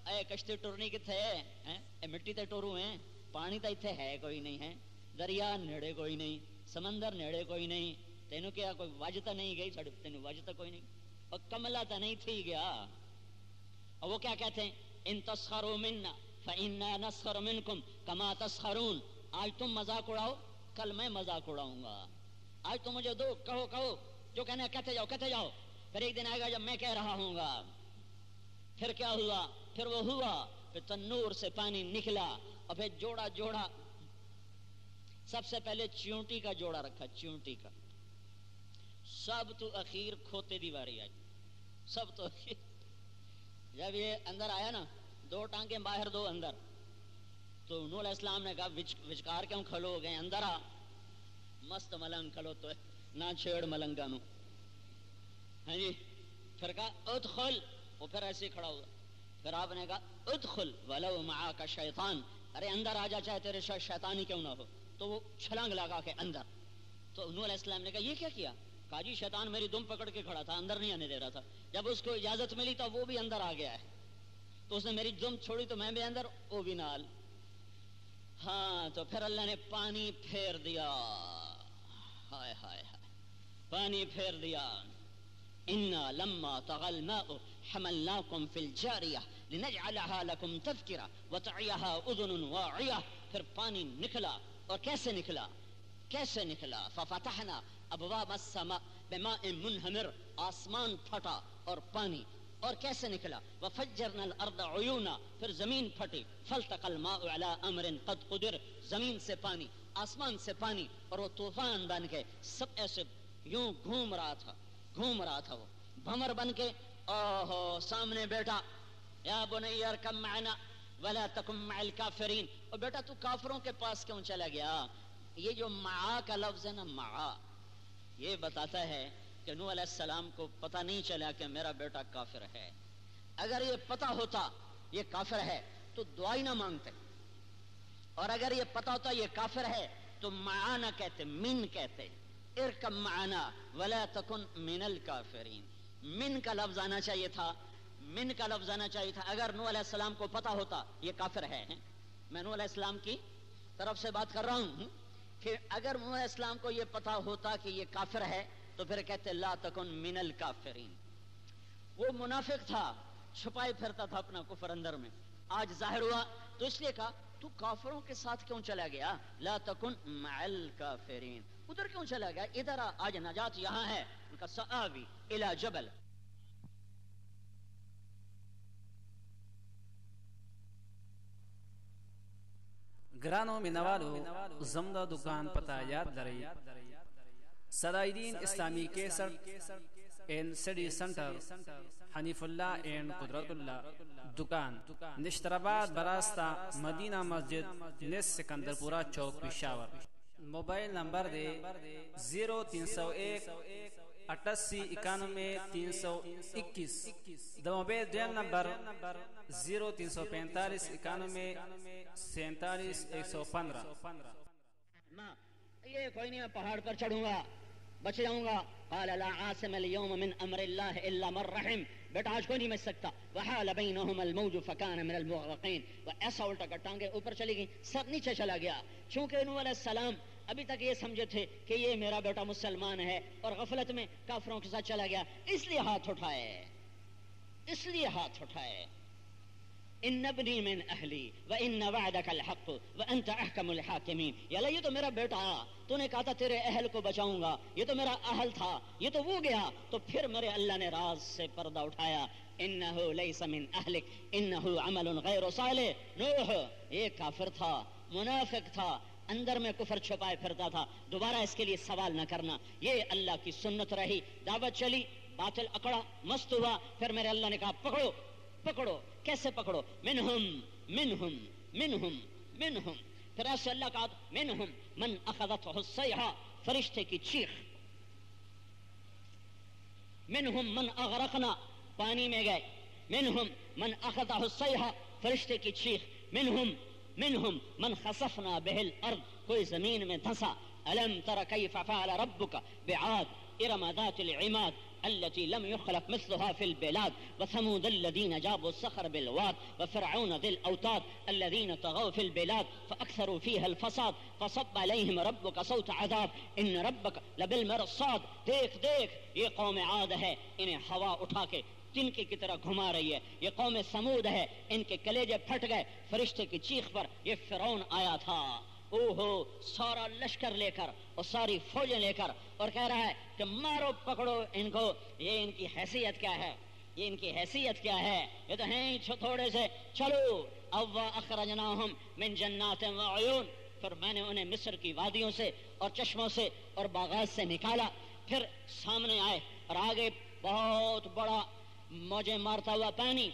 اے کشتی ٹرنی کتھے ہے، اے مٹی تے ٹورو ہیں، پانی تے ایتھے ہے کوئی نہیں ہے، دریا نیڑے کوئی نہیں، سمندر نیڑے کوئی نہیں، تینوں کیا کوئی وجہ نہیں گئی، تینوں وجہ کوئی نہیں، اور کملا تو نہیں تھی گیا۔ اور وہ کیا کہتے ہیں؟ ان تسخروا منا فإنا نسخر منکم کما تسخرون، آج تم مذاق اڑاؤ کل میں مذاق اڑاؤں گا، آج تم مجھے دو کہو جو کہنا ہے کہتے جاؤ، پھر ایک دن آئے گا جب میں کہہ رہا ہوں گا۔ پھر کیا ہوا؟ پھر وہ ہوا، پھر تنور سے پانی نکلا اور پھر جوڑا سب سے پہلے چیونٹی کا جوڑا رکھا، چیونٹی کا، سب تو اخیر کھوتے دی باری آئی، سب تو اخیر جب یہ اندر آیا نا، دو ٹانکیں باہر دو اندر، تو نوح علیہ السلام نے کہا وچکار کیوں کھلو گئے، اندر آ، مست ملنگ کھلو تو نہ چھیڑ ملنگا نو، ہاں جی۔ پھر کہا ادخل، وہ پھر ایسے کھڑا ہوا، پھر آپ نے کہا ادخل ولو معاک شیطان، ارے اندر آ جا چاہے تیرے شیطان ہی کیوں نہ ہو، تو وہ چھلانگ لگا کے اندر۔ تو نوح علیہ السلام نے کہا یہ کیا کہا جی شیطان میری دم پکڑ کے کھڑا تھا، اندر نہیں آنے دے رہا تھا، جب اس کو اجازت ملی تو وہ بھی اندر آ گیا ہے، تو اس نے میری دم چھوڑی تو میں بھی اندر، وہ بھی نال۔ ہاں تو پھر اللہ نے پانی پھیر دیا، ہائے ہائے ہائے، پانی پھیر دیا۔ انا لما طغى الماء حملناكم في الجارية لنجعلها لكم تذكرة وتعيها اذن واعية۔ پھر پانی نکلا، اور کیسے نکلا؟ ففتحنا ابواب السماء بماء منهمر، آسمان پھٹا اور پانی، اور کیسے نکلا؟ وفجرنا الارض عيونا، پھر زمین پھٹی، فالتقى الماء على امر قد قدر، زمین سے پانی، آسمان سے پانی، اور وہ طوفان بن کے سب ایسے یوں گھوم رہا تھا وہ بھمر بن کے۔ اوہو سامنے بیٹا، یا بنی ارکب معنا ولا تکن مع الکافرین، اور بیٹا تو کافروں کے پاس کیوں چلا گیا؟ یہ جو معا کا لفظ ہے نا، معا، یہ بتاتا ہے کہ نوح علیہ السلام کو پتہ نہیں چلا کہ میرا بیٹا کافر ہے۔ اگر یہ پتہ ہوتا یہ کافر ہے تو دعا ہی نہ مانگتے، اور اگر یہ پتہ ہوتا یہ کافر ہے تو معا نہ کہتے، من کہتے، ارکب معنا ولا تکن من الکافرین، من کا لفظ آنا چاہیے تھا، اگر نوح علیہ السلام کو پتہ ہوتا یہ کافر ہے۔ میں نوح علیہ السلام کی طرف سے بات کر رہا ہوں کہ اگر نوح علیہ السلام کو یہ پتہ ہوتا کہ یہ کافر ہے تو پھر کہتے لا تکن من الکافرین۔ وہ منافق تھا، چھپائے پھرتا تھا اپنا کفر اندر میں، آج ظاہر ہوا تو اس لیے کہا تو کافروں کے ساتھ کیوں چلا گیا؟ لا تکن مع الکافرین، ادھر کیوں چلا گیا؟ ادھر آج نجات یہاں ہے۔ ان کا سآوی الی جبل، گرانو منوالو زمدہ دکان پتہ یاد لرئی، صدائدین اسلامی کیسر and city centre, Hanif Allah and قدرت اللہ دکان، نشترآباد براستہ مدینہ مسجد نس سکندرپورہ چوک پشاور۔ موبائل نمبر دے 0301 88 91 321، دا موبائل دین نمبر 0345 91 47-115. ماں یہ کوئی نہیں، میں پہاڑ پر چڑھوں گا، بچ جاؤں گا. قال لا عاصم اليوم من امر الله الا من رحم. بیٹا آج کوئی نہیں بچ سکتا. وحال بینہم الموج فکان من المغرقین. وہ ایسا الٹا کر ٹانگیں اوپر چلی گئی، سر نیچے چلا گیا. چونکہ نوح علیہ السلام ابھی تک یہ سمجھے تھے کہ یہ میرا بیٹا مسلمان ہے اور غفلت میں کافروں کے ساتھ چلا گیا، اس لیے ہاتھ اٹھائے. ان ابنی من اہلی وان وعدک الحق وانت احکم الحاکمین. یا اللہ یہ تو میرا بیٹا، تو نے کہا تھا تیرے اہل کو بچاؤں گا، یہ تو میرا اہل تھا، یہ تو وہ گیا. تو پھر میرے اللہ نے راز سے پردہ اٹھایا. انہ لیس من اہلک انہ عمل غیر صالح. نوح یہ کافر تھا، منافق تھا، اندر میں کفر چھپائے پھرتا تھا، دوبارہ اس کے لیے سوال نہ کرنا. یہ اللہ کی سنت رہی. دعوت چلی، باطل اکڑا، مست ہوا، پھر میرے اللہ نے کہا پکڑو. کیسے پکڑو؟ منہم. پھر ایسے اللہ کہا منہم من اخذتہ الصیحہ، فرشتے کی چیخ. منہم من اغرقنا، پانی میں گئے. منہم من اخذتہ الصیحہ، فرشتے کی چیخ. منہم من خسفنا بہ الارض، کوئی زمین میں دھنسا. الم تر کیف فعل ربک بعاد ارم ذات العماد التي لم يخلق مثلها في البلاد وثمود الذين جابوا الصخر بالواد وفرعون ذي الأوتاد الذين طغوا في البلاد فأكثروا فيها الفساد فصب عليهم ربك صوت عذاب إن ربك لبالمرصاد. دیکھ یہ قوم عاد ہے، انہیں ہوا اٹھا کے تنکے کی طرح گھما رہی ہے. یہ قوم سمود ہے، ان کے کلیجے پھٹ گئے فرشتے کی چیخ پر. یہ فرعون آیا تھا، اوہو، سارا لشکر لے کر اور ساری فوجیں لے کر، اور کہہ رہا ہے کہ مارو پکڑو ان کو. یہ ان کی حیثیت کیا ہے؟ یہ تو ہیں تھوڑے سے. چلو اب اخرجناہم من جنات وعیون، پھر میں نے انہیں مصر کی وادیوں سے اور چشموں سے اور باغات سے نکالا. پھر سامنے آئے اور آگے بہت بڑا موجیں مارتا ہوا پانی،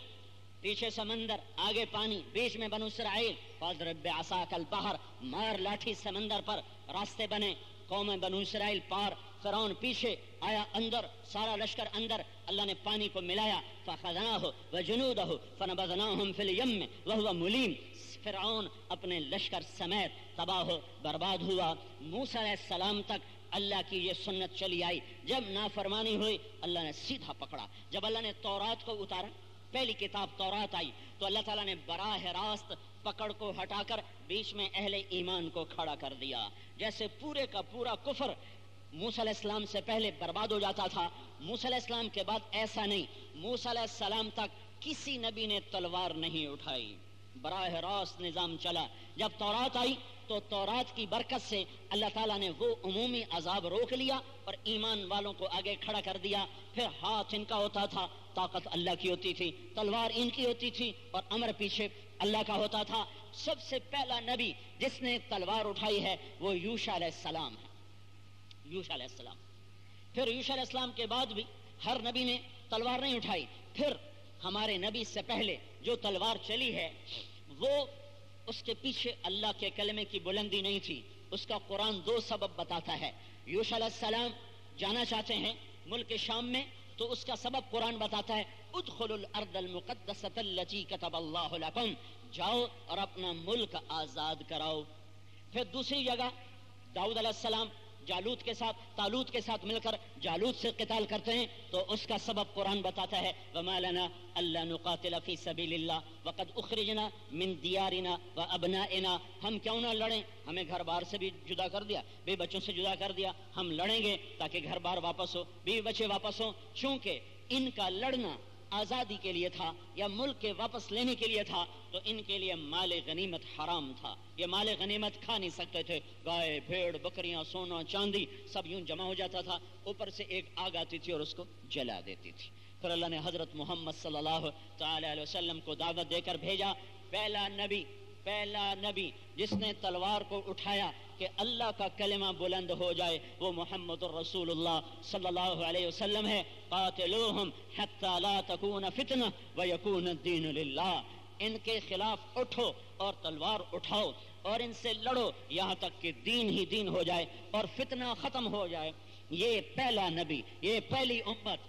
پیچھے سمندر، آگے پانی، بیچ میں بنو اسرائیل. فاضرب بعصاک البحر، مار لاٹھی سمندر پر، راستے بنے. قوم بنو اسرائیل پار، فرعون پیچھے آیا، اندر سارا لشکر اندر. اللہ نے پانی کو ملایا. فاخذناہ وجنودہ فنبذناہم فی الیم وہو ملیم. فرعون اپنے لشکر سمیت تباہ و برباد ہوا. موسیٰ علیہ السلام تک اللہ کی یہ سنت چلی آئی. جب نافرمانی ہوئی اللہ نے سیدھا پکڑا. جب اللہ نے تورات کو اتارا، پہلی کتاب تورات آئی، تو اللہ تعالیٰ نے براہ راست پکڑ کو ہٹا کر بیچ میں اہل ایمان کو کھڑا کر دیا. جیسے پورے کا پورا کفر موسیٰ علیہ السلام سے پہلے برباد ہو جاتا تھا، موسیٰ علیہ السلام کے بعد ایسا نہیں. موسیٰ علیہ السلام تک کسی نبی نے تلوار نہیں اٹھائی، براہ راست نظام چلا. جب تورات آئی تو تورات کی برکت سے اللہ تعالیٰ نے وہ عمومی عذاب روک لیا اور ایمان والوں کو آگے کھڑا کر دیا. پھر ہاتھ ان کا ہوتا تھا، طاقت اللہ کی ہوتی تھی، تلوار ان کی ہوتی تھی اور امر پیچھے اللہ کا ہوتا تھا. سب سے پہلا نبی جس نے تلوار اٹھائی ہے وہ یوشع علیہ السلام ہے. یوشع علیہ السلام. پھر یوشع علیہ السلام کے بعد بھی ہر نبی نے تلوار نہیں اٹھائی. پھر ہمارے نبی سے پہلے جو تلوار چلی ہے وہ اس کے پیچھے اللہ کے کلمے کی بلندی نہیں تھی. اس کا قرآن 2 سبب بتاتا ہے. یوشع علیہ السلام جانا چاہتے ہیں ملک شام میں، تو اس کا سبب قرآن بتاتا ہے ادخلوا الارض المقدسۃ التي كتب اللہ لکم، جاؤ اور اپنا ملک آزاد کراؤ. پھر دوسری جگہ داؤد علیہ السلام جالوت کے ساتھ مل کر جالوت سے قتال کرتے ہیں، تو اس کا سبب قرآن بتاتا ہے وما لنا الا نقاتل فی سبیل اللہ وقد اخرجنا من دیارنا وابنائنا. ہم کیوں نہ لڑیں؟ ہمیں گھر بار سے بھی جدا کر دیا، بے بچوں سے جدا کر دیا. ہم لڑیں گے تاکہ گھر بار واپس ہو، بیوی بچے واپس ہوں. چونکہ ان کا لڑنا آزادی کے لیے تھا یا ملک کے واپس لینے کے لیے تھا، تو ان کے لیے مال غنیمت حرام تھا. یہ مال غنیمت کھا نہیں سکتے تھے. گائے، بھیڑ، بکریاں، سونا، چاندی سب یوں جمع ہو جاتا تھا. اوپر سے ایک آگ آتی تھی اور اس کو جلا دیتی تھی. پھر اللہ نے حضرت محمد صلی اللہ تعالی علیہ وسلم کو دعوت دے کر بھیجا. پہلا نبی جس نے تلوار کو اٹھایا کہ اللہ کا کلمہ بلند ہو جائے وہ محمد الرسول اللہ صلی اللہ علیہ وسلم ہے. قاتلوہم حتی لا تکون فتنہ ویکون الدین للہ. ان کے خلاف اٹھو اور تلوار اٹھاؤ اور ان سے لڑو یہاں تک کہ دین ہی دین ہو جائے اور فتنہ ختم ہو جائے. یہ پہلا نبی، یہ پہلی امت.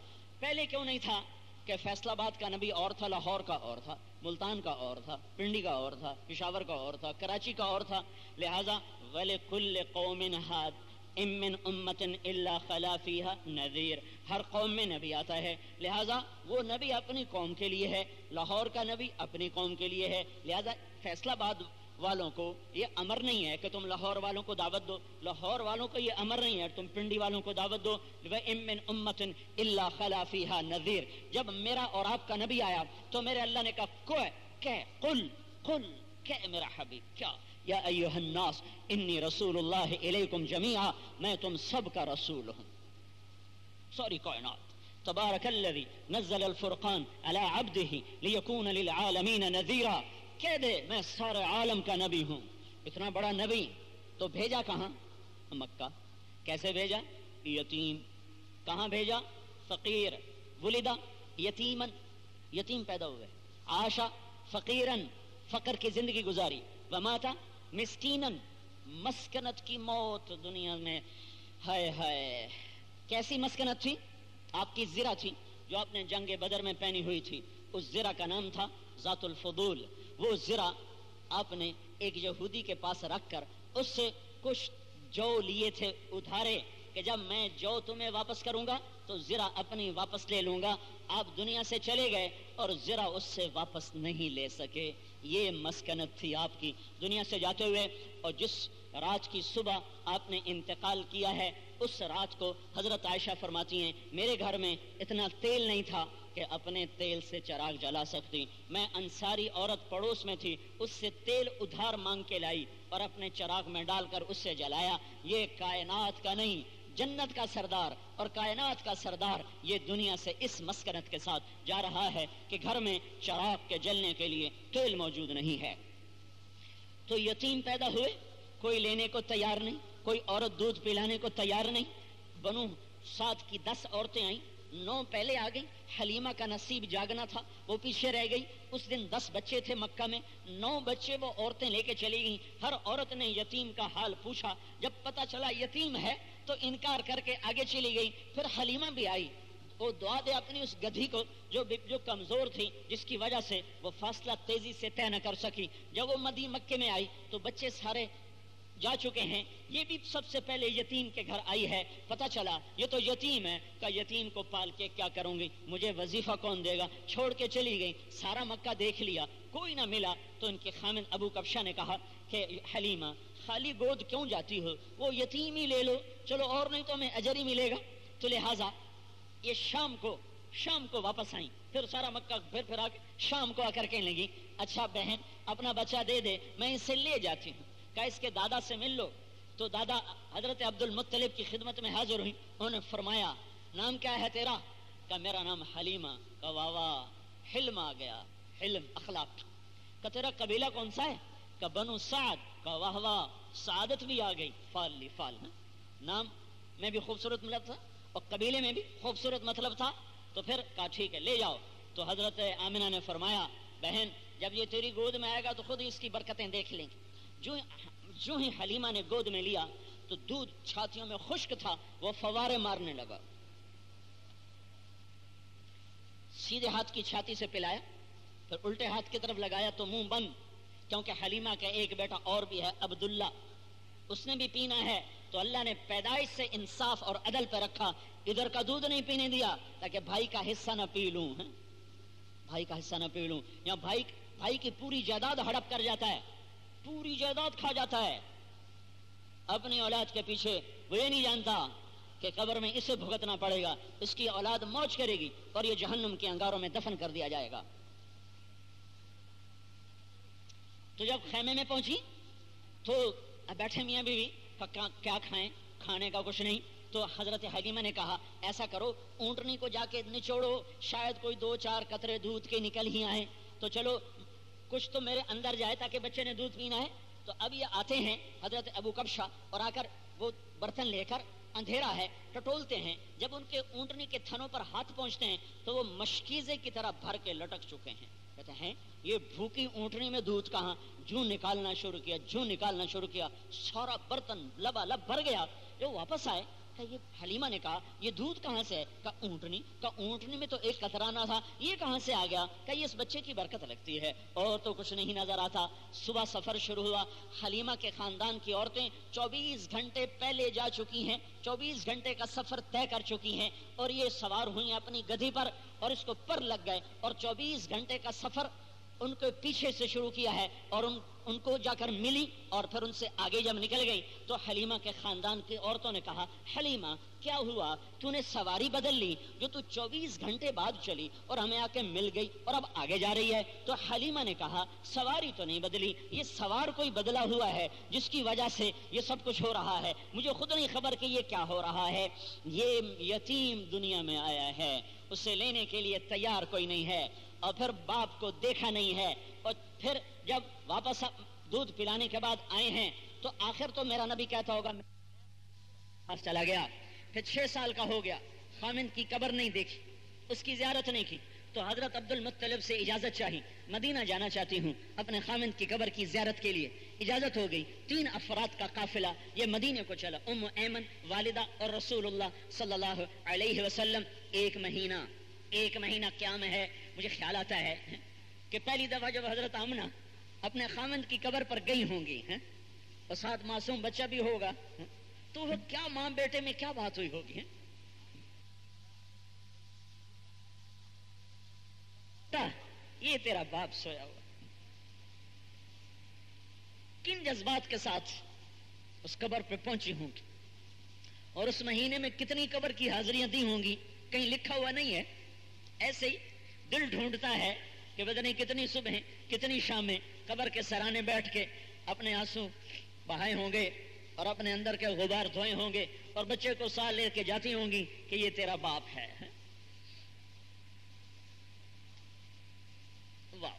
پہلے کیوں نہیں تھا؟ کہ فیصل آباد کا نبی اور تھا، لاہور کا اور تھا، ملتان کا اور تھا، پنڈی کا اور تھا، پشاور کا اور تھا، کراچی کا اور تھا. لہذا وَلِكُلِّ قَوْمٍ هَادٍ إِن مِّنْ أُمَّةٍ إِلَّا خَلَا فِيهَا نَذِيرٌ. ہر قوم میں نبی آتا ہے، لہذا وہ نبی اپنی قوم کے لیے ہے، لاہور کا نبی اپنی قوم کے لیے ہے. لہذا فیصل آباد والوں کو یہ امر نہیں ہے کہ تم لاہور والوں کو دعوت دو، لاہور والوں کو یہ امر نہیں ہے تم پنڈی والوں کو دعوت دو. وَإِن مِّنْ أُمَّةٍ إِلَّا خَلَا فِيهَا نَذِيرٌ. جب میرا اور آپ کا نبی آیا تو میرے اللہ نے کہا کہ میرا حبیب کیا یا ایھا الناس انی رسول اللہ الیکم جمیعا، میں تم سب کا رسول ہوں، ساری کائنات. تبارک الذی نزل الفرقان علی عبدہ لیکون للعالمین نذیرا. کہہ دے میں سارے عالم کا نبی ہوں. اتنا بڑا نبی تو بھیجا کہاں؟ مکہ. کیسے بھیجا؟ یتیم. کہاں بھیجا؟ فقیر. ولدا یتیمن، یتیم پیدا ہوئے. عاشا فقیرن، فقر کی زندگی گزاری. وماتا مسکینن، مسکنت کی موت دنیا میں. ہائے ہائے کیسی مسکنت تھی؟ آپ کی زرہ تھی جو آپ نے جنگ بدر میں پہنی ہوئی تھی، اس زرہ کا نام تھا ذات الفضول. وہ زرہ آپ نے ایک یہودی کے پاس رکھ کر اس سے کچھ جو لیے تھے ادھارے کہ جب میں جو تمہیں واپس کروں گا تو زرہ اپنی واپس لے لوں گا. آپ دنیا سے چلے گئے اور زرہ اس سے واپس نہیں لے سکے. یہ مسکنت تھی آپ کی دنیا سے جاتے ہوئے. اور جس رات کی صبح آپ نے انتقال کیا ہے اس رات کو حضرت عائشہ فرماتی ہیں میرے گھر میں اتنا تیل نہیں تھا کہ اپنے تیل سے چراغ جلا سکتی. میں انصاری عورت پڑوس میں تھی، اس سے تیل ادھار مانگ کے لائی اور اپنے چراغ میں ڈال کر اس سے جلایا. یہ کائنات کا نہیں، جنت کا سردار اور کائنات کا سردار یہ دنیا سے اس مسکنت کے ساتھ جا رہا ہے کہ گھر میں چراغ کے جلنے کے لیے تیل موجود نہیں ہے. تو یتیم پیدا ہوئے، کوئی لینے کو تیار نہیں، کوئی عورت دودھ پلانے کو تیار نہیں. بنو سعد کی 10 عورتیں آئیں، 9 پہلے آ گئیں. حلیمہ کا نصیب جاگنا تھا، وہ پیچھے رہ گئی. اس دن 10 بچے تھے مکہ میں، 9 بچے وہ عورتیں لے کے چلی گئیں. ہر عورت نے یتیم کا حال پوچھا. جب پتہ چلا یتیم ہے تو انکار کر کے آگے چلی گئی. پھر حلیمہ بھی آئی، وہ دعا دے اپنی اس گدھی کو جو کمزور تھی، جس کی وجہ سے وہ فاصلہ تیزی سے طے نہ کر سکی. جب وہ مکے میں آئی تو بچے سارے جا چکے ہیں. یہ بھی سب سے پہلے یتیم کے گھر آئی ہے. پتہ چلا یہ تو یتیم ہے. کہ یتیم کو پال کے کیا کروں گی، مجھے وظیفہ کون دے گا. چھوڑ کے چلی گئی. سارا مکہ دیکھ لیا، کوئی نہ ملا. تو ان کے خامن ابو کبشہ نے کہا کہ حلیمہ خالی گود کیوں جاتی ہو، وہ یتیم ہی لے لو، چلو اور نہیں تو ہمیں اجر ہی ملے گا. تو لہٰذا یہ شام کو واپس آئیں. پھر سارا مکہ پھر آ کے شام کو آ کر کہنے لگی اچھا بہن اپنا بچہ دے دے، میں اسے لے جاتی ہوں. کہ اس کے دادا سے مل لو. تو دادا حضرت عبد المطلب کی خدمت میں حاضر ہوئی. انہوں نے فرمایا نام کیا ہے تیرا؟ کہ میرا نام حلیمہ. کہ واہ واہ، حلم آ گیا، حلم اخلاق. کہ تیرا قبیلہ کون سا ہے؟ کہ بنو سعد. کہ واہ واہ، سعادت بھی آ گئی. فال نام میں بھی خوبصورت مطلب تھا اور قبیلے میں بھی خوبصورت مطلب تھا. تو پھر کہا ٹھیک ہے لے جاؤ. تو حضرت آمنہ نے فرمایا بہن جب یہ تیری گود میں آئے گا تو خود ہی اس کی برکتیں دیکھ لیں گے. جو ہی حلیمہ نے گود میں لیا تو دودھ چھاتیوں میں خشک تھا، وہ فوارے مارنے لگا. سیدھے ہاتھ کی چھاتی سے پلایا، پھر الٹے ہاتھ کی طرف لگایا تو منہ بند. کیونکہ حلیمہ کا ایک بیٹا اور بھی ہے عبداللہ، اس نے بھی پینا ہے. تو اللہ نے پیدائش سے انصاف اور عدل پہ رکھا. ادھر کا دودھ نہیں پینے دیا تاکہ بھائی کا حصہ نہ پی لوں. بھائی کا حصہ نہ پی لوں. یا بھائی کی پوری جائیداد ہڑپ کر جاتا ہے، پوری جائیداد کھا جاتا ہے اپنی اولاد کے پیچھے. وہ یہ نہیں جانتا کہ قبر میں اسے بھگتنا پڑے گا، اس کی اولاد موج کرے گی اور یہ جہنم کے انگاروں میں دفن کر دیا جائے گا. تو جب خیمے میں پہنچی تو بیٹھے میاں بیوی کیا کھائیں، کھانے کا کچھ نہیں. تو حضرت حلیمہ نے کہا ایسا کرو اونٹنی کو جا کے نچوڑو، شاید کوئی 2-4 قطرے دودھ کے نکل ہی آئیں. تو چلو کچھ تو میرے اندر جائے تاکہ بچے نے دودھ پینا ہے. تو اب یہ آتے ہیں حضرت ابو کبشہ اور آ کر وہ برتن لے کر، اندھیرا ہے، ٹٹولتے ہیں. جب ان کے اونٹنی کے تھنوں پر ہاتھ پہنچتے ہیں تو وہ مشکیزے کی طرح بھر کے لٹک چکے ہیں. کہتے ہیں یہ بھوکی اونٹنی میں دودھ کہاں. جوں نکالنا شروع کیا، سارا برتن لبالب بھر گیا. جو واپس آئے کہ یہ حلیمہ نے کہا یہ دودھ کہاں سے ہے؟ کہا اونٹنی. کہا اونٹنی میں تو ایک قطرہ نہ تھا, یہ کہاں سے آ گیا؟ کہ یہ اس بچے کی برکت لگتی ہے, اور تو کچھ نہیں نظر آتا. صبح سفر شروع ہوا. حلیمہ کے خاندان کی عورتیں 24 گھنٹے پہلے جا چکی ہیں, 24 گھنٹے کا سفر طے کر چکی ہیں, اور یہ سوار ہوئی اپنی گدھی پر اور اس کو پر لگ گئے, اور 24 گھنٹے کا سفر ان کے پیچھے سے شروع کیا ہے, اور ان کو جا کر ملی, اور پھر ان سے آگے جب نکل گئی تو حلیمہ کے خاندان کی عورتوں نے کہا حلیمہ کیا ہوا, تو نے سواری بدل لی جو تو 24 گھنٹے بعد چلی اور ہمیں آ کے مل گئی اور اب آگے جا رہی ہے؟ تو حلیمہ نے کہا سواری تو نہیں بدلی, یہ سوار کوئی بدلا ہوا ہے جس کی وجہ سے یہ سب کچھ ہو رہا ہے, مجھے خود نہیں خبر کہ یہ کیا ہو رہا ہے. یہ یتیم دنیا میں آیا ہے, اسے لینے کے لیے تیار کوئی نہیں ہے, اور پھر باپ کو دیکھا نہیں ہے, اور پھر جب واپس دودھ پلانے کے بعد آئے ہیں تو آخر تو میرا نبی کہتا ہوگا پاس چلا گیا. پھر 6 سال کا ہو گیا, خامند کی قبر نہیں دیکھی, اس کی زیارت نہیں کی, تو حضرت عبد المطلب سے اجازت چاہی, مدینہ جانا چاہتی ہوں اپنے خامند کی قبر کی زیارت کے لیے. اجازت ہو گئی. 3 افراد کا قافلہ یہ مدینے کو چلا, ام ایمن والدہ اور رسول اللہ صلی اللہ علیہ وسلم. 1 مہینہ قیام ہے. مجھے خیال آتا ہے کہ پہلی دفعہ جب حضرت آمنہ اپنے خامند کی قبر پر گئی ہوں گی اور ساتھ معصوم بچہ بھی ہوگا, تو وہ کیا ماں بیٹے میں کیا بات ہوئی ہوگی. یہ تیرا باپ سویا ہوا, کن جذبات کے ساتھ اس قبر پہ پہنچی ہوں گی, اور اس مہینے میں کتنی قبر کی حاضریاں دی ہوں گی, کہیں لکھا ہوا نہیں ہے. ایسے ہی دل ڈھونڈتا ہے کہ پتہ نہیں کتنی صبح کتنی شامیں قبر کے سرانے بیٹھ کے اپنے آنسو بہائے ہوں گے اور اپنے اندر کے غبار دھوئے ہوں گے, اور بچے کو ساتھ لے کے جاتی ہوں گی کہ یہ تیرا باپ ہے. واہ.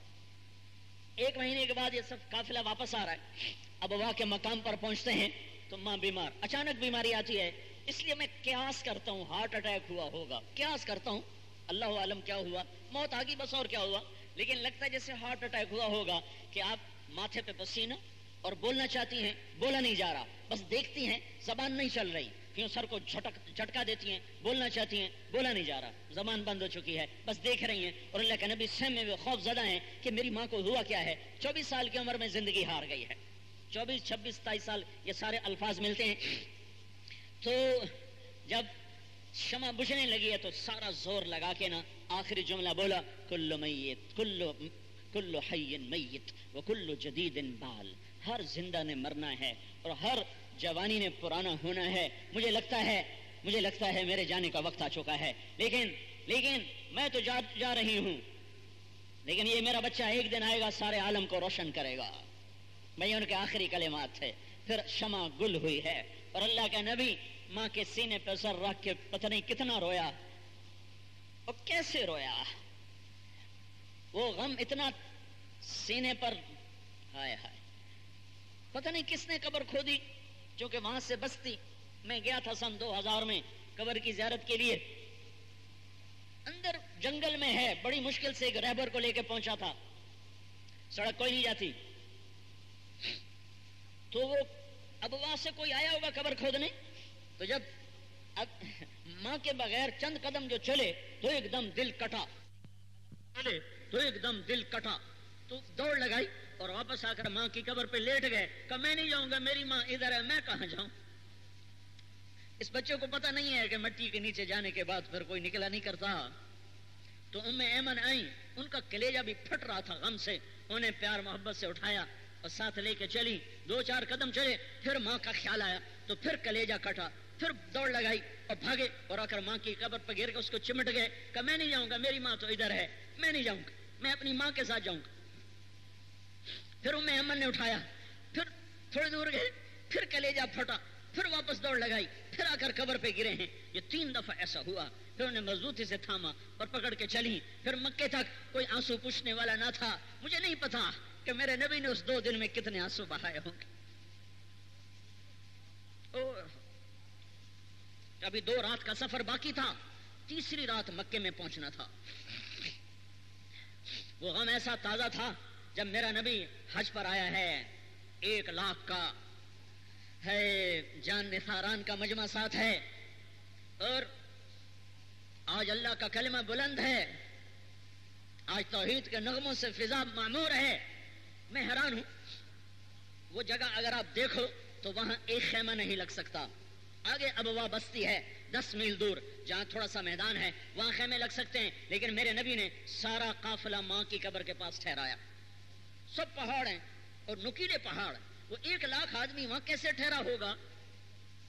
1 مہینے کے بعد یہ سب قافلہ واپس آ رہا ہے. اب ابوا کے مقام پر پہنچتے ہیں تو ماں بیمار, اچانک بیماری آتی ہے. اس لیے میں قیاس کرتا ہوں ہارٹ اٹیک ہوا ہوگا, قیاس کرتا ہوں, اللہ عالم کیا ہوا, موت آ گئی بس, اور کیا ہوا. لیکن لگتا ہے جیسے ہارٹ اٹیک ہوا ہوگا کہ آپ ماتھے پہ پسینہ اور بولنا چاہتی ہیں, بولا نہیں جا رہا, بس دیکھتی ہیں زبان نہیں چل رہی, کیوں سر کو جھٹکا دیتی ہیں, بولنا چاہتی ہیں, بولا نہیں جا رہا, زبان بند ہو چکی ہے, بس دیکھ رہی ہیں. اور اللہ کے نبی سہمے میں خوف زدہ ہیں کہ میری ماں کو ہوا کیا ہے. 24 سال کی عمر میں زندگی ہار گئی ہے, 24, 26, 27 سال یہ سارے الفاظ ملتے ہیں. تو جب شمع بجھنے لگی ہے تو سارا زور لگا کے نا آخری جملہ بولا, کل میت کل حی میت وکل جدید بال. ہر زندہ نے مرنا ہے اور ہر جوانی نے پرانا ہونا ہے. مجھے لگتا ہے میرے جانے کا وقت آ چکا ہے, لیکن میں تو جا رہی ہوں, لیکن یہ میرا بچہ ایک دن آئے گا, سارے عالم کو روشن کرے گا. بھائی ان کے آخری کلمات تھے. پھر شمع گل ہوئی ہے اور اللہ کا نبی ماں کے سینے پہ سر رکھ کے پتہ نہیں کتنا رویا, اور کیسے رویا, وہ غم اتنا سینے پر, ہائے ہائے. پتہ نہیں کس نے قبر کھودی, چونکہ وہاں سے بستی میں گیا تھا سن 2000 میں قبر کی زیارت کے لیے. اندر جنگل میں ہے, بڑی مشکل سے ایک رہبر کو لے کے پہنچا تھا, سڑک کوئی نہیں جاتی. تو وہ اب وہاں سے کوئی آیا ہوگا قبر کھودنے, تو جب اب ماں کے بغیر چند قدم جو چلے تو ایک دم دل کٹا, تو دوڑ لگائی اور واپس آ کر ماں کی قبر پہ لیٹ گئے. کہ میں نہیں جاؤں گا, میری ماں ادھر ہے, میں کہاں جاؤں. اس بچے کو پتہ نہیں ہے کہ مٹی کے نیچے جانے کے بعد پھر کوئی نکلا نہیں کرتا. تو ام ایمن آئیں, ان کا کلیجہ بھی پھٹ رہا تھا غم سے, انہیں پیار محبت سے اٹھایا اور ساتھ لے کے چلی. 2-4 قدم چلے, پھر ماں کا خیال آیا تو پھر کلیجہ کٹا, پھر دوڑ لگائی اور بھاگے اور آ کر ماں کی قبر پر گر کے اس کو چمٹ گئے. کہ میں نہیں جاؤں گا, میری ماں تو ادھر ہے, میں نہیں جاؤں گا, میں اپنی ماں کے ساتھ جاؤں گا. پھر ام ایمن نے اٹھایا, پھر تھوڑی دور گئے, پھر کلیجہ پھٹا, پھر واپس دوڑ لگائی, پھر آ کر قبر پہ گرے ہیں. یہ 3 دفعہ ایسا ہوا. پھر انہیں مضبوطی سے تھاما اور پکڑ کے چلی. پھر مکے تک کوئی آنسو پوچھنے والا نہ تھا. مجھے نہیں پتا کہ میرے نبی نے اس 2 دن میں کتنے آنسو بہائے ہوں گے. ابھی 2 رات کا سفر باقی تھا, تیسری رات مکے میں پہنچنا تھا. وہ غم ایسا تازہ تھا جب میرا نبی حج پر آیا ہے, 1 لاکھ کا ہے, جان نثاران کا مجمع ساتھ ہے, اور آج اللہ کا کلمہ بلند ہے، آج توحید کے نغموں سے فضا معمور ہے. میں حیران ہوں، وہ جگہ اگر آپ دیکھو تو وہاں ایک خیمہ نہیں لگ سکتا. آگے ابوا بستی ہے 10 میل دور، جہاں تھوڑا سا میدان ہے، وہاں خیمے لگ سکتے ہیں. لیکن میرے نبی نے سارا قافلہ ماں کی قبر کے پاس ٹھہرایا. سب پہاڑ ہیں اور نکیلے پہاڑ، وہ 1 لاکھ آدمی وہاں کیسے ٹھہرا ہوگا،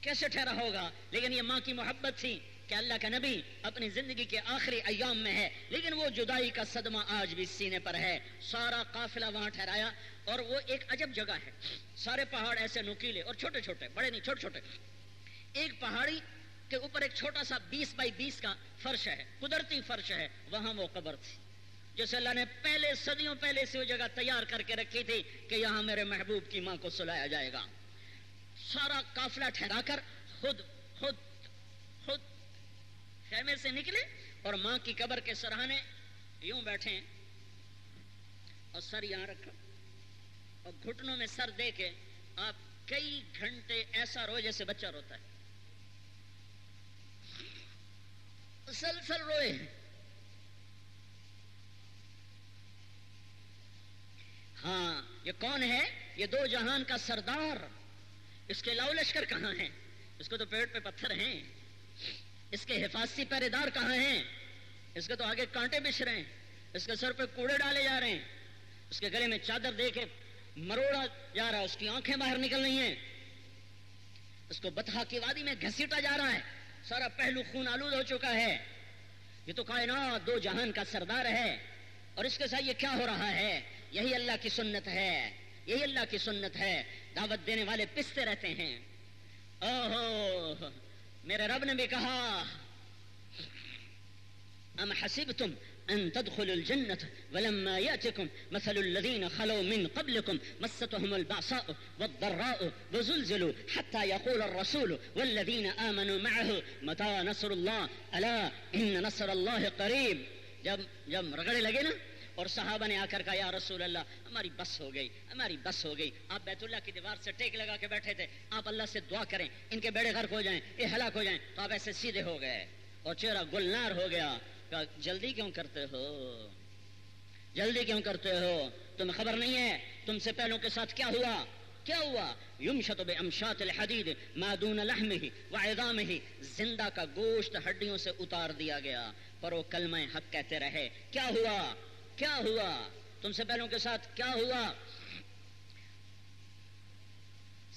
کیسے ٹھہرا ہوگا؟ لیکن یہ ماں کی محبت تھی کہ اللہ کا نبی اپنی زندگی کے آخری ایام میں ہے، لیکن وہ جدائی کا صدمہ آج بھی سینے پر ہے. سارا قافلہ وہاں ٹھہرایا. اور وہ ایک عجب جگہ ہے، سارے پہاڑ ایسے نکیلے اور چھوٹے چھوٹے، بڑے نہیں، چھوٹے چھوٹے. ایک پہاڑی کے اوپر ایک چھوٹا سا 20 بائی 20 کا فرش ہے، قدرتی فرش ہے. وہاں وہ قبر تھی جسے اللہ نے پہلے صدیوں پہلے سے وہ جگہ تیار کر کے رکھی تھی کہ یہاں میرے محبوب کی ماں کو سلایا جائے گا. سارا قافلہ ٹھہرا کر خود خیمے سے نکلے اور ماں کی قبر کے سرہانے یوں بیٹھے ہیں اور سر یہاں رکھا اور گھٹنوں میں سر دے کے آپ کئی گھنٹے ایسا روئے جیسے بچہ روتا ہے، مسلسل روئے. ہاں، یہ کون ہے؟ یہ 2 جہان کا سردار. اس کے لاؤ لشکر کہاں ہیں؟ اس کو تو پیٹ پہ پتھر ہیں. اس کے حفاظتی پہرے دار کہاں ہیں؟ اس کے تو آگے کانٹے بچھ رہے ہیں. اس کے سر پہ کوڑے ڈالے جا رہے ہیں. اس کے گلے میں چادر دے کے مروڑا جا رہا ہے. اس کی آنکھیں باہر نکل رہی ہیں. اس کو بطحا کی وادی میں گھسیٹا جا رہا ہے. سارا پہلو خون آلود ہو چکا ہے. یہ تو کائنات 2 جہان کا سردار ہے. اور اس کے ساتھ یہ کیا ہو رہا ہے؟ یہی اللہ کی سنت ہے، یہی اللہ کی سنت ہے. دعوت دینے والے پستے رہتے ہیں. اوہو، میرے رب نے بھی کہا ام حسبتم ان تدخلوا الجنة ولما يأتكم مثل الذين خلوا من قبلكم مستهم البأساء والضراء وزلزلوا حتى يقول الرسول والذين آمنوا معه متى نصر الله ألا إن نصر الله قريب. جب رگڑے لگے نا اور صحابہ نے آ کر کہا یا رسول اللہ ہماری بس ہو گئی، ہماری بس ہو گئی. آپ بیت اللہ کی دیوار سے ٹیک لگا کے بیٹھے تھے. آپ اللہ سے دعا کریں ان کے بیڑے غرق ہو جائیں، یہ ہلاک ہو جائیں. تو آپ ایسے سیدھے ہو گئے اور چہرہ گلنار ہو گیا. کہا جلدی کیوں کرتے ہو، جلدی کیوں کرتے ہو؟ تمہیں خبر نہیں ہے تم سے پہلوں کے ساتھ کیا ہوا؟ کیا ہوا؟ یمشط بامشاط الحدید ما دون لحمه وعظامه. زندہ کا گوشت ہڈیوں سے اتار دیا گیا پر وہ کلمہ حق کہتے رہے. کیا ہوا؟ کیا ہوا تم سے پہلوں کے ساتھ؟ کیا ہوا؟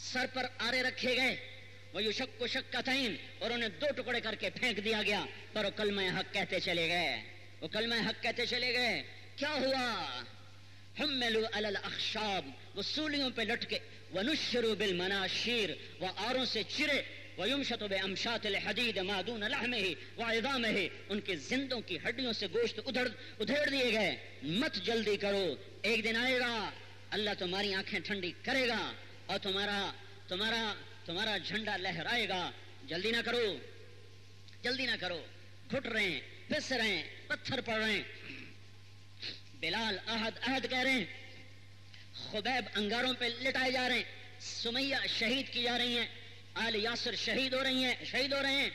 سر پر آرے رکھے گئے، وَيُشَقُّ شَقَّتَيْن، اور انہیں 2 ٹکڑے کر کے پھینک دیا گیا پر وہ کلمہ حق کہتے چلے گئے، وہ کلمہ حق کہتے چلے گئے. کیا ہوا؟ حملوا علی الاخشاب، وہ سولیوں پہ لٹکے، ونشروا بالمناشیر، وہ آروں سے چرے، وَيُمْشَطُ بِأَمْشَاطِ الْحَدِيدِ مَا دُونَ لَحْمِهِ وَعِظَامِهِ، ان کے زندوں کی ہڈیوں سے گوشت ادھیڑ دیے گئے. مت جلدی کرو، ایک دن آئے گا اللہ تمہاری آنکھیں ٹھنڈی کرے گا اور تمہارا جھنڈا لہرائے گا. جلدی نہ کرو، جلدی نہ کرو. گھٹ رہے ہیں، پس رہے ہیں، پتھر پڑ رہے ہیں. بلال عہد کہہ رہے ہیں. خبیب انگاروں پہ لٹائے جا رہے ہیں. سمیہ شہید کی جا رہی ہیں. آل یاسر شہید ہو رہے ہیں.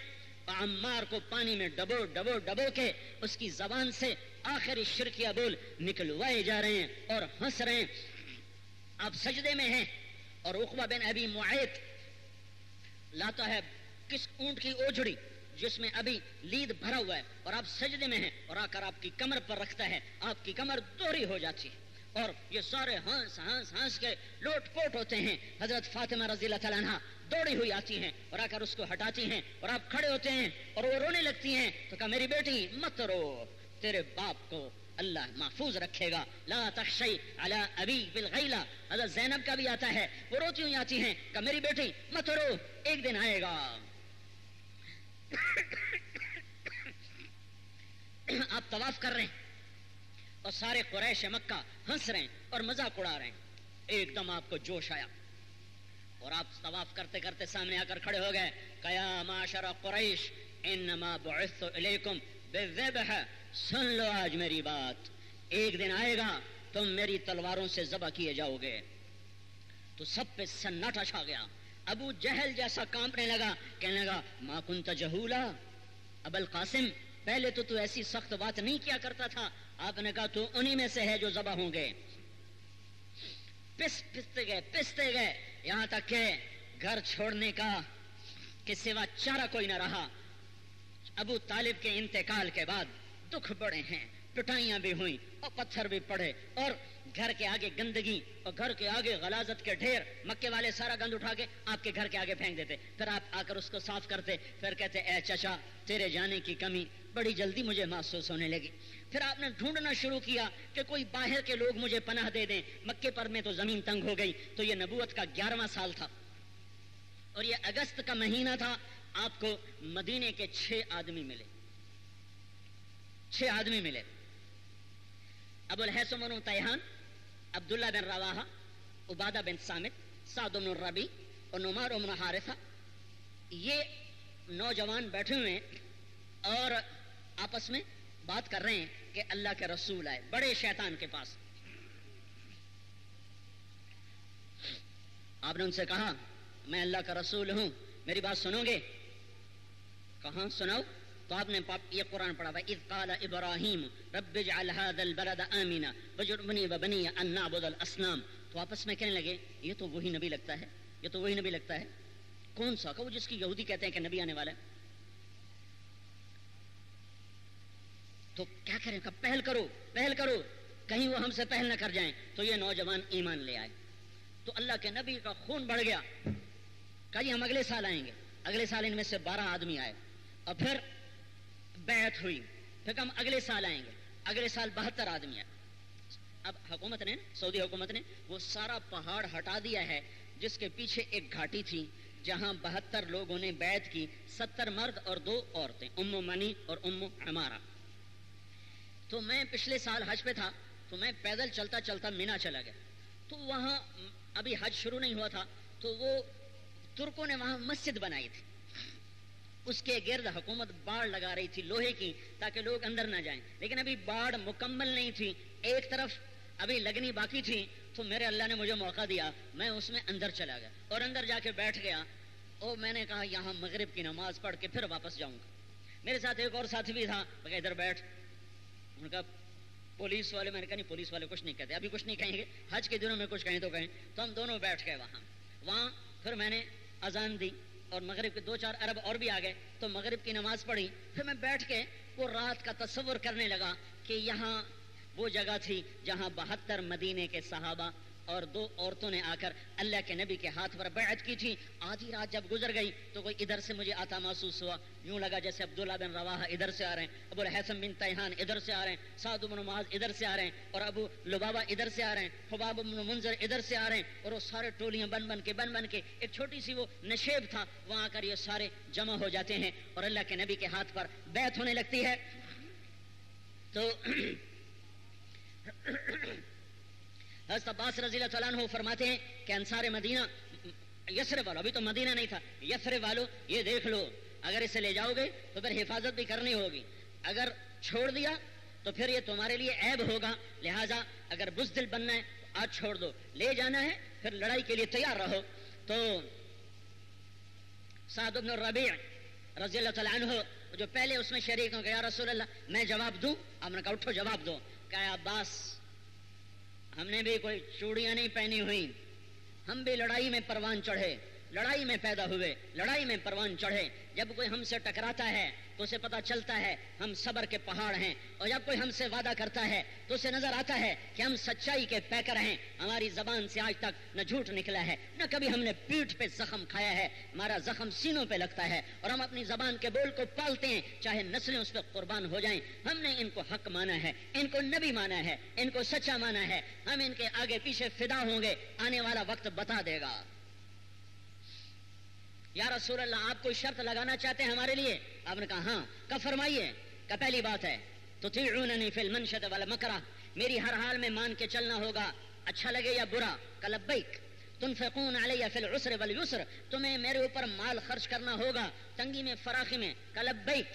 عمار کو پانی میں ڈبو کے اس کی زبان سے آخری شرکیہ بول نکلوائے جا رہے ہیں اور ہنس رہے ہیں. آپ سجدے میں ہیں اور عقبہ بن ابی معیط لاتا ہے کس اونٹ کی اوجڑی جس میں ابھی لید بھرا ہوا ہے اور آپ سجدے میں ہیں اور آ کر آپ کی کمر پر رکھتا ہے. آپ کی کمر دوہری ہو جاتی ہے اور یہ سارے ہنس کے لوٹ پوٹ ہوتے ہیں. حضرت فاطمہ رضی اللہ تعالیٰ عنہا دوڑی ہوئی آتی ہیں اور آ کر اس کو ہٹاتی ہیں اور آپ کھڑے ہوتے ہیں اور وہ رونے لگتی ہیں. تو کہا میری بیٹی مت رو، تیرے باپ کو اللہ محفوظ رکھے گا. لا تخشی علی ابی بالغیلہ. حضرت زینب کا بھی آتا ہے، وہ روتی ہوئی آتی ہیں. کہا میری بیٹی مت رو، ایک دن آئے گا. آپ طواف کر رہے ہیں اور سارے قریش مکہ ہنس رہے ہیں اور مذاق اڑا رہے ہیں. ایک دم آپ کو جوش آیا اور آپ طواف کرتے کرتے سامنے آ کر کھڑے ہو گئے. یا معاشر قریش انما بعثت الیکم بالذبح. سن لو آج میری بات، ایک دن آئے گا تم میری تلواروں سے ذبح کیے جاؤ گے. تو سب پہ سناٹا چھا گیا. ابو جہل جیسا کانپنے لگا، کہنے لگا ما کنت جہولا، ابو القاسم پہلے تو ایسی سخت بات نہیں کیا کرتا تھا. آپ نے کہا تو انہی میں سے ہے جو ذبح ہوں گے. پستے گئے یہاں تک کہ گھر چھوڑنے کا کہ سوا چارہ کوئی نہ رہا. ابو طالب کے انتقال کے بعد دکھ بڑے ہیں, پٹائیاں بھی ہوئیں اور پتھر بھی پڑے, اور گھر کے آگے گندگی اور گھر کے آگے غلاظت کے ڈھیر. مکے والے سارا گند اٹھا کے آپ کے گھر کے آگے پھینک دیتے, پھر آپ آ کر اس کو صاف کرتے, پھر کہتے اے چچا تیرے جانے کی کمی بڑی جلدی مجھے محسوس ہونے لگی. پھر آپ نے ڈھونڈنا شروع کیا کہ کوئی باہر کے لوگ مجھے پناہ دے دیں. مکے پر میں تو زمین تنگ ہو گئی. تو یہ نبوت کا 11واں سال تھا اور یہ اگست کا مہینہ تھا. آپ کو مدینے کے 6 آدمی ملے. ابو الحیثم بن تیہان, عبداللہ بن رواحہ, عبادہ بن صامت, سعد بن الربیع اور نعمان بن حارثہ. یہ نوجوان بیٹھے ہوئے ہیں اور آپس میں بات کر رہے ہیں کہ اللہ کے رسول آئے بڑے شیطان کے پاس. آپ نے ان سے کہا میں اللہ کا رسول ہوں, میری بات سنو گے؟ کہاں سناؤ. تو آپ نے یہ قرآن پڑھا تھا, اذ قال ابراہیم رب اجعل هذا البلد آمنا واجنبنی وبنی ان نعبد الاصنام. تو آپس میں کہنے لگے یہ تو وہی نبی لگتا ہے, یہ تو وہی نبی لگتا ہے. کون سا؟ کہ وہ جس کی یہودی کہتے ہیں کہ نبی آنے والا ہے. تو کیا کریں؟ کہ پہل کرو کہیں وہ ہم سے پہل نہ کر جائیں. تو یہ نوجوان ایمان لے آئے. تو اللہ کے نبی کا خون بڑھ گیا. کہا جی ہم اگلے سال آئیں گے. اگلے سال ان میں سے 12 آدمی آئے اور پھر بیعت ہوئی. پھر ہم اگلے سال آئیں گے. اگلے سال 72 آدمی آئے. اب حکومت نے, سعودی حکومت نے وہ سارا پہاڑ ہٹا دیا ہے جس کے پیچھے ایک گھاٹی تھی جہاں 72 لوگوں نے بیعت کی, 70 مرد اور 2 عورتیں, ام منی اور ام عمارہ. تو میں پچھلے سال حج پہ تھا تو میں پیدل چلتا چلتا مینا چلا گیا. تو وہاں ابھی حج شروع نہیں ہوا تھا تو وہ ترکوں نے وہاں مسجد بنائی تھی. اس کے گرد حکومت باڑ لگا رہی تھی لوہے کی تاکہ لوگ اندر نہ جائیں, لیکن ابھی باڑ مکمل نہیں تھی, ایک طرف ابھی لگنی باقی تھی. تو میرے اللہ نے مجھے موقع دیا, میں اس میں اندر چلا گیا اور اندر جا کے بیٹھ گیا. اور میں نے کہا یہاں مغرب کی نماز پڑھ کے پھر واپس جاؤں گا. میرے ساتھ ایک اور ساتھی بھی تھا, میں کہا ادھر بیٹھ. ان کا پولیس والے, میں نے کہا نہیں پولیس والے کچھ نہیں کہتے, ابھی کچھ نہیں کہیں گے, حج کے دنوں میں کچھ کہیں تو کہیں. تو ہم دونوں بیٹھ گئے وہاں. پھر میں نے اذان دی اور مغرب کے 2-4 عرب اور بھی آ گئے تو مغرب کی نماز پڑھی. پھر میں بیٹھ کے وہ رات کا تصور کرنے لگا کہ یہاں وہ جگہ تھی جہاں 72 مدینے کے صحابہ اور 2 عورتوں نے آ کر اللہ کے نبی کے ہاتھ پر بیعت کی تھی. آدھی رات جب گزر گئی تو کوئی ادھر سے مجھے آتا محسوس ہوا, یوں لگا جیسے عبداللہ بن رواحہ ادھر سے آ رہے ہیں, ابو الحیثم بن تیہان ادھر سے آ رہے ہیں, سعد بن معاذ ادھر سے آ رہے ہیں, اور ابو لبابہ ادھر سے آ رہے ہیں, حباب بن منذر ادھر سے آ رہے ہیں. اور وہ سارے ٹولیاں بن بن کے ایک چھوٹی سی وہ نشیب تھا, وہاں آ کر یہ سارے جمع ہو جاتے ہیں اور اللہ کے نبی کے ہاتھ پر بیعت ہونے لگتی ہے. تو حضرت عباس رضی اللہ تعالیٰ عنہ فرماتے ہیں کہ انصار مدینہ, یثرب والوں, ابھی تو مدینہ نہیں تھا, یثرب والوں یہ دیکھ لو اگر اسے لے جاؤ گے تو پھر حفاظت بھی کرنی ہوگی, اگر چھوڑ دیا تو پھر یہ تمہارے لیے عیب ہوگا, لہٰذا اگر بزدل بننا ہے تو آج چھوڑ دو, لے جانا ہے پھر لڑائی کے لیے تیار رہو. تو سعد بن الربیع رضی اللہ تعالیٰ عنہ جو پہلے اس میں شریک ہوں کہ یا رسول اللہ میں جواب دوں؟ آپ نے کہا اٹھو جواب دو. کہا عباس ہم نے بھی کوئی چوڑیاں نہیں پہنی ہوئی, ہم بھی لڑائی میں پروان چڑھے, لڑائی میں پیدا ہوئے, لڑائی میں پروان چڑھے. جب کوئی ہم سے ٹکراتا ہے تو اسے پتہ چلتا ہے ہم صبر کے پہاڑ ہیں, اور جب کوئی ہم سے وعدہ کرتا ہے تو اسے نظر آتا ہے کہ ہم سچائی کے پیکر ہیں. ہماری زبان سے آج تک نہ جھوٹ نکلا ہے, نہ کبھی ہم نے پیٹھ پہ زخم کھایا ہے, ہمارا زخم سینوں پہ لگتا ہے, اور ہم اپنی زبان کے بول کو پالتے ہیں چاہے نسلیں اس پہ قربان ہو جائیں. ہم نے ان کو حق مانا ہے, ان کو نبی مانا ہے, ان کو سچا مانا ہے, ہم ان کے آگے پیچھے فدا ہوں گے, آنے والا وقت بتا دے گا. یا رسول اللہ آپ کوئی شرط لگانا چاہتے ہیں ہمارے لیے؟ آپ نے کہا ہاں. کہا فرمائیے. کہ پہلی بات ہے تطیعوننی فی المنشط والمکرہ, میری ہر حال میں مان کے چلنا ہوگا, اچھا لگے یا برا. کہ لبیک. تنفقون علی فی العسر والیسر, تمہیں میرے اوپر مال خرچ کرنا ہوگا تنگی میں فراخی میں. کہ لبیک.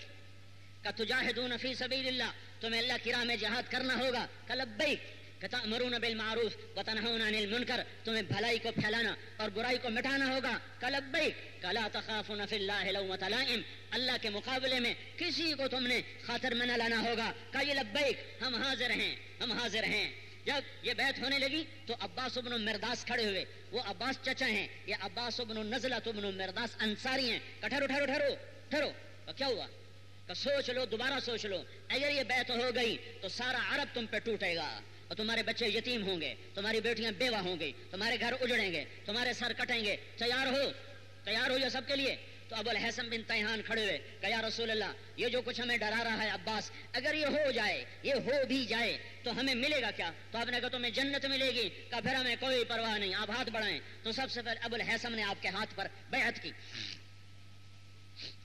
کہ تجاہدون فی سبیل اللہ, تمہیں اللہ کی راہ میں جہاد کرنا ہوگا. کہ لبیک. فتأمرون بالمعروف وتنهون عن المنکر، تمہیں بھلائی کو پھیلانا اور برائی کو مٹانا ہوگا. لبیک لا تخافون فی اللہ لومۃ لائم، اللہ کے مقابلے میں کسی کو تم نے خاطر میں نہ لانا ہوگا. کہا یہ لبیک، ہم حاضر ہیں، ہم حاضر ہیں. جب یہ بیعت ہونے لگی تو عباس بن مرداس کھڑے ہوئے. وہ عباس چچا ہیں، یہ عباس بن نزلہ بن مرداس انصاری ہیں. ٹھہرو ٹھہرو ٹھہرو ٹھہرو. کیا ہوا؟ کہ سوچ لو، دوبارہ سوچ لو. اگر یہ بیعت ہو گئی تو سارا عرب تم پہ ٹوٹے گا اور تمہارے بچے یتیم ہوں گے، تمہاری بیٹیاں بیوہ ہوں گی، تمہارے گھر اجڑیں گے، تمہارے سر کٹیں گے. تیار ہو؟ تیار ہو یہ سب کے لیے؟ تو ابو الحسن بن تیہان کھڑے ہوئے کہ یا رسول اللہ، یہ جو کچھ ہمیں ڈرا رہا ہے عباس، اگر یہ ہو جائے، یہ ہو بھی جائے تو ہمیں ملے گا کیا؟ تو آپ نے کہا تمہیں جنت ملے گی. کہ پھر ہمیں کوئی پرواہ نہیں، آپ ہاتھ بڑھائیں. تو سب سے پہلے ابو الحسن نے آپ کے ہاتھ پر بیعت کی.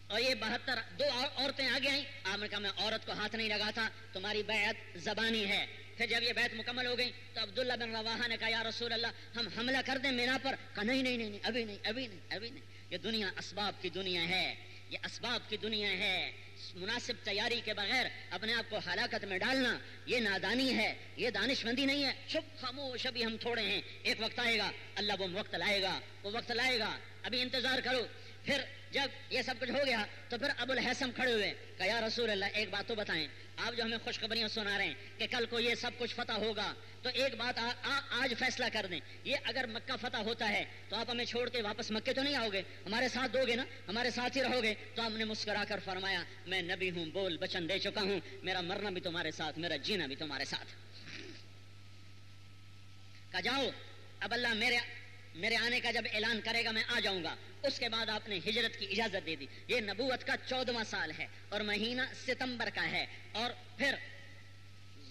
اور یہ 72 دو عورتیں آگے آئیں. آپ نے کہا میں عورت کو ہاتھ نہیں لگاتا، تمہاری بیعت زبانی ہے. پھر جب یہ بیعت مکمل ہو گئی تو عبداللہ بن رواحہ نے کہا یا رسول اللہ، ہم حملہ کر دیں مینا پر؟ کہا نہیں نہیں نہیں، ابھی نہیں ابھی نہیں ابھی نہیں. یہ دنیا اسباب کی دنیا ہے، یہ اسباب کی دنیا ہے. مناسب تیاری کے بغیر اپنے آپ کو ہلاکت میں ڈالنا یہ نادانی ہے، یہ دانش مندی نہیں ہے. چپ خاموش، ابھی ہم تھوڑے ہیں، ایک وقت آئے گا، اللہ وہ وقت لائے گا، وہ وقت لائے گا، ابھی انتظار کرو. پھر جب یہ سب کچھ ہو گیا تو پھر ابو الحسن کھڑے ہوئے کہ یا رسول اللہ ایک بات تو بتائیں، آپ جو ہمیں خوشخبریاں سنا رہے ہیں کہ کل کو یہ سب کچھ فتح ہوگا، تو ایک بات آج فیصلہ کر دیں، یہ اگر مکہ فتح ہوتا ہے تو آپ ہمیں چھوڑ کے واپس مکے تو نہیں آؤ گے، ہمارے ساتھ دو گے نا، ہمارے ساتھ ہی رہو گے؟ تو ہم نے مسکرا کر فرمایا میں نبی ہوں، بول بچن دے چکا ہوں، میرا مرنا بھی تمہارے ساتھ، میرا جینا بھی تمہارے ساتھ. کہا جاؤ، اب اللہ میرے آنے کا جب اعلان کرے گا میں آ جاؤں گا. اس کے بعد آپ نے ہجرت کی اجازت دے دی. یہ نبوت کا 14واں سال ہے اور مہینہ ستمبر کا ہے. اور پھر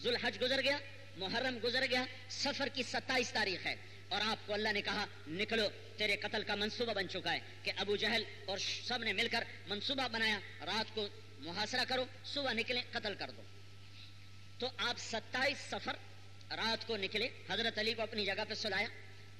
ذوالحج گزر گیا، محرم گزر گیا، سفر کی 27 تاریخ ہے اور آپ کو اللہ نے کہا نکلو، تیرے قتل کا منصوبہ بن چکا ہے. کہ ابو جہل اور سب نے مل کر منصوبہ بنایا، رات کو محاصرہ کرو، صبح نکلیں قتل کر دو. تو آپ 27 سفر رات کو نکلے، حضرت علی کو اپنی جگہ پہ سلایا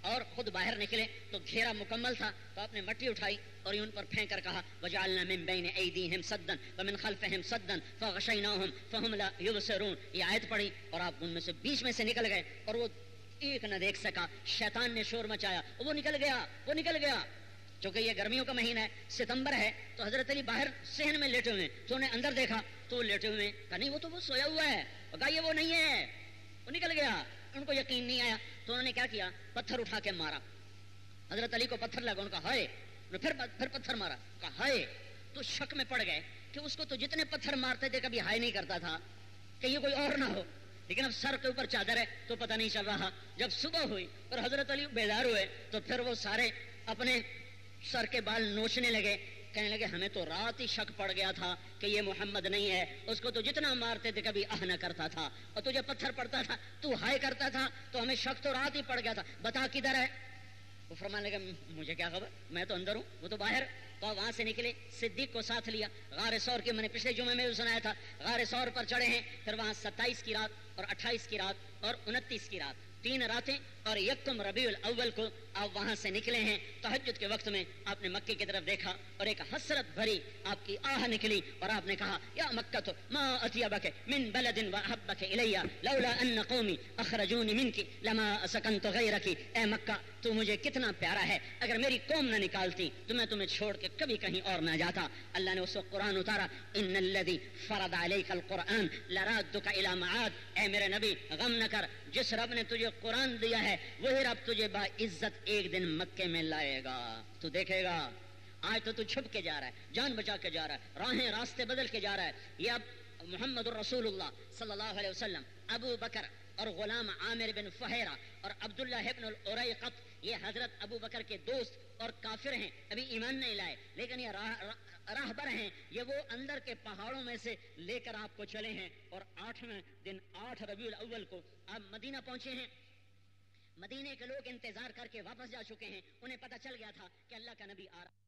اور خود باہر نکلے تو گھیرا مکمل تھا. تو آپ نے مٹی اٹھائی اور ان پر پھینک کر کہا وجعلنا من بین ایدیہم سدا ومن خلفہم سدا فغشیناہم فہم لا یبصرون. یہ آیت پڑھی اور آپ ان میں سے بیچ میں سے نکل گئے اور وہ ایک نہ دیکھ سکا. شیطان نے شور مچایا، وہ نکل گیا. چونکہ یہ گرمیوں کا مہینہ ہے، ستمبر ہے، تو حضرت علی باہر صحن میں لیٹے ہوئے، تو انہیں اندر دیکھا تو وہ لیٹے ہوئے. کہا نہیں وہ سویا ہوا ہے. کہا یہ وہ نہیں ہے، وہ نکل گیا. ان کو یقین نہیں آیا تو انہوں نے کیا کیا، پتھر اٹھا کے مارا. حضرت علی کو پتھر لگا، ان کا ہائے، پھر پتھر مارا. کہا ہائے. تو شک میں پڑ گئے کہ اس کو تو جتنے پتھر مارتے تھے کبھی ہائے نہیں کرتا تھا، کہ یہ کوئی اور نہ ہو. لیکن اب سر کے اوپر چادر ہے تو پتہ نہیں چل رہا. جب صبح ہوئی اور حضرت علی بیدار ہوئے تو پھر وہ سارے اپنے سر کے بال نوچنے لگے، کہنے لگے ہمیں تو رات ہی شک پڑ گیا تھا کہ یہ محمد نہیں ہے. اس کو تو جتنا مارتے تھے کبھی نہ کرتا تھا، اور تجھے پتھر پڑتا تھا تو ہائے کرتا تھا، تو ہمیں شک تو رات ہی پڑ گیا تھا، بتا کدھر ہے. وہ فرمانے لگا مجھے کیا خبر، میں تو اندر ہوں، وہ تو باہر. تو وہاں سے نکلے، صدیق کو ساتھ لیا. غار ثور کی میں نے پچھلے جمعے میں بھی سنایا تھا، غار ثور پر چڑھے ہیں. پھر وہاں 27 کی رات اور 28 کی رات اور 29 کی رات، 3 راتیں. اور یکم ربیع الاول کو آپ وہاں سے نکلے ہیں. تہجد کے وقت میں آپ نے مکے کی طرف دیکھا اور ایک حسرت بھری آپ کی آہ نکلی اور آپ نے کہا یا مکہ ما اطیبک من بلد واحبک الی لولا ان قومی اخرجونی منک لما سکنت غیرک. اے مکہ تو مجھے کتنا پیارا ہے، اگر میری قوم نہ نکالتی تو میں تمہیں چھوڑ کے کبھی کہیں اور نہ جاتا. اللہ نے اس وقت قرآن اتارا ان الذی فرض علیک القرآن لرادک الی معاد. اے میرے نبی غم نہ کر، جس رب نے تجھے قرآن دیا ہے وہی رب تجھے با عزت ایک دن مکے میں لائے گا. تو دیکھے گا آج تو چھپ کے جا رہا ہے، جان بچا کے جا رہا ہے، راہیں راستے بدل کے جا رہا ہے. یہ اب محمد الرسول اللہ صلی اللہ علیہ وسلم، ابو بکر اور غلام عامر بن فہیرہ اور عبداللہ ابن الاریقط، یہ حضرت ابو بکر کے دوست اور کافر ہیں، ابھی ایمان نہیں لائے، لیکن یہ راہبر ہیں. یہ وہ اندر کے پہاڑوں میں سے لے کر آپ کو چلے ہیں اور 8ویں دن 8 ربیع الاول کو آپ مدینہ پہنچے ہیں. مدینے کے لوگ انتظار کر کے واپس جا چکے ہیں، انہیں پتہ چل گیا تھا کہ اللہ کا نبی آ رہا.